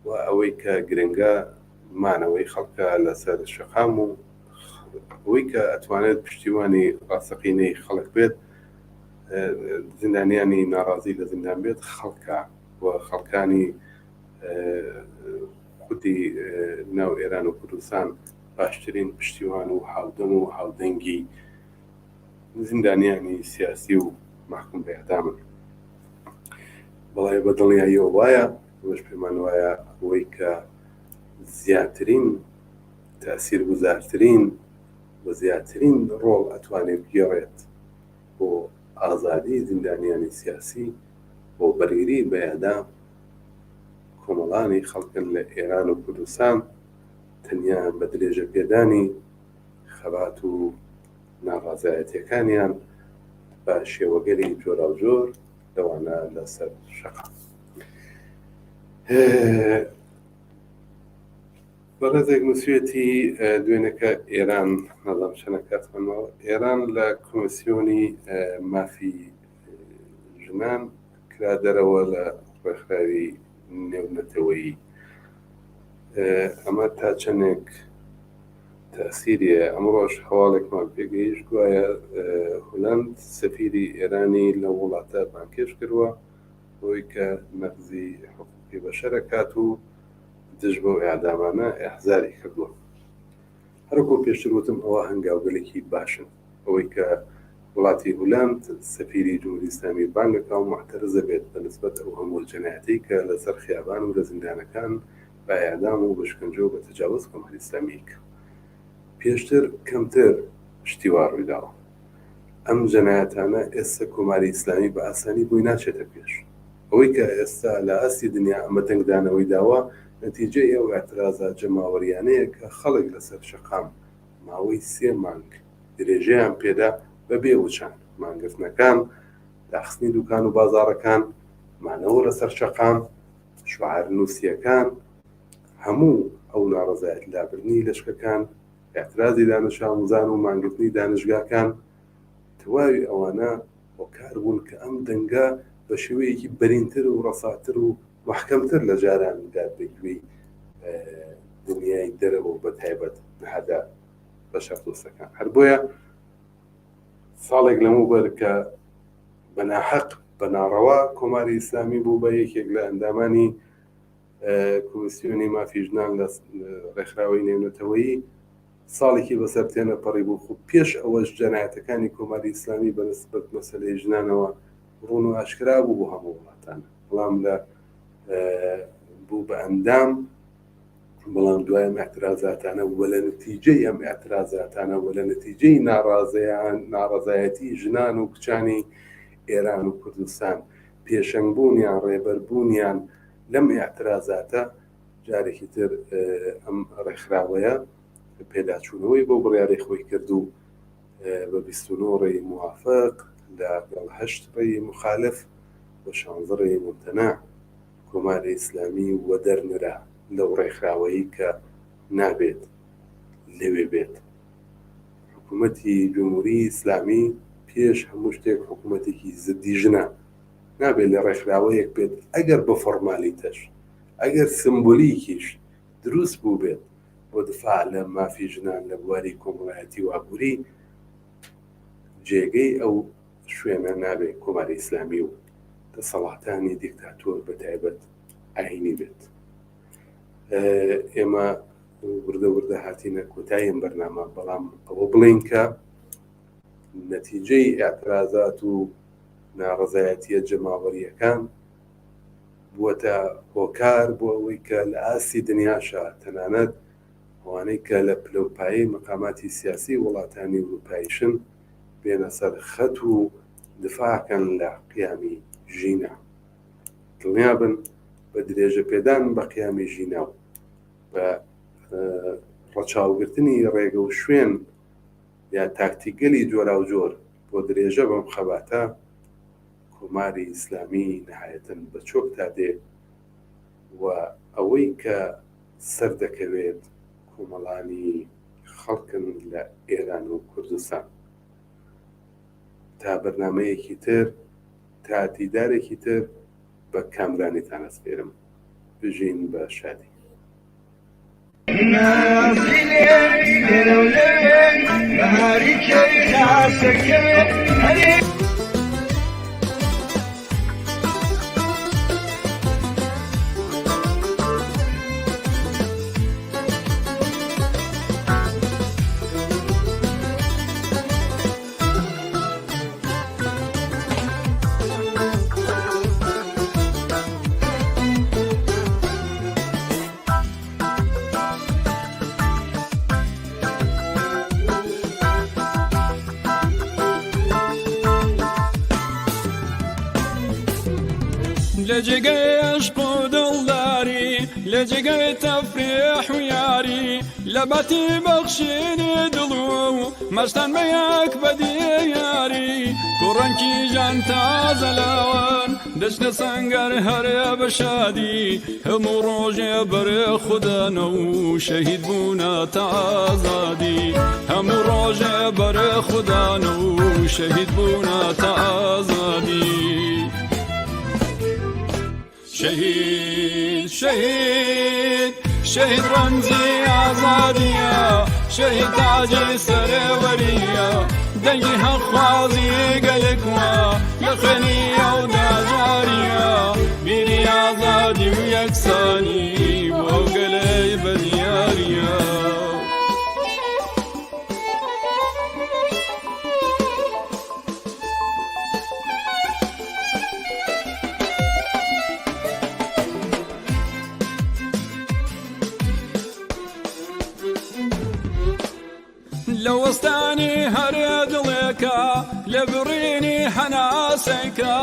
و ئەوەی کە گرنگە مانەوەی خەڵکە لەسەر شەقام و ئەوەی کە ئەتوانێت پشتیوانی ڕاستەقینەی خەڵک بێت زیندانیانی ناڕازی لە زیندان بێت خەڵکە و خەڵکانی خودی ناو ئێران و کوردستان باشترین پشتیوان و هاودەم و هاودەنگی زیندانیانی سیاسی و محکوم بە ئێعدامن. بەڵێ بە دڵنیاییەوە وایە وەش پێمان وایە ئەوەی کە زیاترین تەئسیرگوزارترین و زیاترین ڕۆڵ ئەتوانێت بگێڕێت بۆ ئازادی زیندانیانی سیاسی بۆ بەرگری بە ئێعدام کۆمەڵانی خەڵکن لە ئێران و کوردستان تەنیا بە درێژە پێدانی خەبات و ناڕازایەتیەکانیان بە شێوەگەری جۆراوجۆر لەوانە لەسەر شەقام. بەڕێزێک نووسێتی دوێنەکە ئێران نەڵام چەنە کاتمەوە ئێران لە کۆمسیۆنی مافی ژنان کرا دەرەوە لە ڕێکخراوی نێونەتەوەیی. ئەمە تا چەندێک تەئسیریە. ئەمڕۆژ هەواڵێکمان پێگەیشت گوایە هۆلەند سەفیری ئێرانی لە وڵاتە بانکێش کردووە بۆی کە نەقزی حقوقی بەشەرە کات و دژ بەو ئێعدامانە ئەحزاری کردووە. هەروەکو پێشتر وتم ئەوە هەنگاوگەلێکی باشن ئەوەی کە وڵاتی هۆلەند سەفیری جمهوری ئیسلامی بانگەکە و محتەرزە بێت بەنسبەت ئەو هەموو جەنایەتی کە لەسەر خیابان و لە زیندانەکان بە ئێعدام و بە شکنجە و بە تەجاوز کۆماری ئیسلامی کرد. پێشتر کەمتر شتیوا ڕوویداوە. ئەم جەنایەتانە ئێستا کۆماری ئیسلامی بە ئاسانی بووی ناچێتە پێش. ئەوەی کە ئێستا لە ئاستی دنیا ئەمە دەنگدانەوەی داوە نەتیجەی ئەو ئاعترازە جەماوەریانەیە کە خەڵک لەسەر شەقام ماوەی 3 مانگ درێژەیان پێدا بەبێ وچان مانگرتنەکان، داخستنی دوکان و بازاڕەکان، مانەوە لەسەر شەقام، شوعار نووسیەکان، هەموو ئەو ناڕەزایەت لابردنی لەشکەکان، ئاعترازی دانش ئاموزان و مانگرتنی دانشگاکان تەواوی ئەوانە هۆکار بوون کە ئەم دەنگە بە شێوەیەکی بەرینتر و ڕەساتر و محکەمتر لە جاران دادبەگوێی دنیای دەرەوە بە تایبەت نەهادا بە شەردۆستەکان. هەر بۆیە ساڵێک لەموبەر کە بەناحەق بە ناڕەوا کۆماری ئیسلامی بوو بە یەکێک لە ئەندامانی کۆمسیۆنی مافی ژنان لە ڕێکخراوەی نێونەتەوەیی ساڵێکی بەسەر تێنە پەڕی بوو. خۆ پێش ئەوەش جەنایەتەکانی کۆماری ئیسلامی بەنسبەت مەسەلەی ژنانەوە ڕوون و ئاشکرا بوو بۆ هەموو وڵاتانە، بەڵام لە بوو بە ئەندام بەڵام دوایەم اعترازاتانە وە لە نتیجەی ئەم اعترازاتانە وە لە نتیجەی ناڕەزایەتی ژنان و کچانی ئێران و کوردستان پێشەنگبوونیان ڕێبەربوونیان لەم اعترازاتە جارێکی تر ئەم ڕێکخراوەیە پێداچوونەوەی بۆ بڕیارەی خۆی کرد و بە 29 ڕێی موافق لەگەڵ 8 ڕێی مخالف بە 16 ڕێی ممتەناع کۆماری ئیسلامی وە دەرنرا لەو ڕێکخراوەیی کە نابێت لەوێ بێت. حکوومەتی جمهوری ئیسلامی پێش هەموو شتێک حکوومەتێکی زدی ژنە نابێت لە ڕێکخراوەیەک بێت ئەگەر بە فۆرمالیتەش ئەگەر سمبۆلیکیش دروست بوو بێت بۆ دفاع لە مافی ژنان لە بواری کۆمەڵایەتی واگووری جێگەی ئەو شوێنە نابێت کۆماری ئیسلامی و دەسەڵاتانی دیکتاتۆر بەتایبەت ئاینی بێت. ئێمە وردە وردە هاتینە کۆتاییم بەرنامە بەڵام ئەوە بڵین کە نەتیجەی ئاعترازات و ناڕەزایەتیە جەماوەریەکان بووەتە هۆکار بۆ ئەوەی کە لە ئاسی دنیاشە تەنانەت ئەوانەی کە لە پلەپایی مەقاماتی سیاسی وڵاتانی ئەوروپاییشن بێنە سەر خەت و دفاعکەن لە قیامی ژینە دڵنیا بن بە درێژە پێدان بە قیامی ژینە و بە ڕەچاوگرتنی ڕێگە و شوێن یا تاکتیکگەلی جۆرا و جۆر بۆ درێژە بەم خەباتە کۆماری ئیسلامی نەهایەتەن بە چۆک تا دێ و ئەوەی کە سەر دەکەوێت کۆمەڵانی خەڵکن لە ئێران و کوردستان. تا بەرنامەیەکی تر تا دیدارێکی تر بە کامرانێتان ئەسپێرم بژین بە شادی. لجگەی عشق و دڵداری لجگەی تەفریح و یاری لە بەتی بەخشینی دڵ و مەستان بە یەک بەدی یاری کوڕەنکی ژان تازە لاوان دەچنە سەنگەر هەرێ بە شادی هەموو ڕۆژێ بەرێ خوددانە و شەهید بوونە تا ئازادی هەموو ڕۆژێ بەرێ خوددانە و شەهید بوونە تا ئازادی. شهید شهید شهید رمزی آزادیه شهید تاجی سروریه دنگی حق خوازی گلکوا لخنی او داجاریه بیری آزادی و یکسانی بو گلی بدیاریه. لە وەستانی هەرێ دڵێکە لە بڕینی هەناسێکە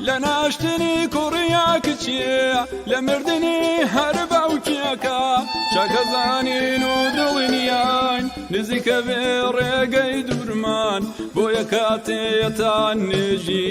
لە ناشتنی کوڕیا کچیە لە مردنی هەر باوکیەکە چاکەزانین و دڵنیان نزیکە بێ ڕێگەی دوورمان بۆ یە کاتێتان نێژی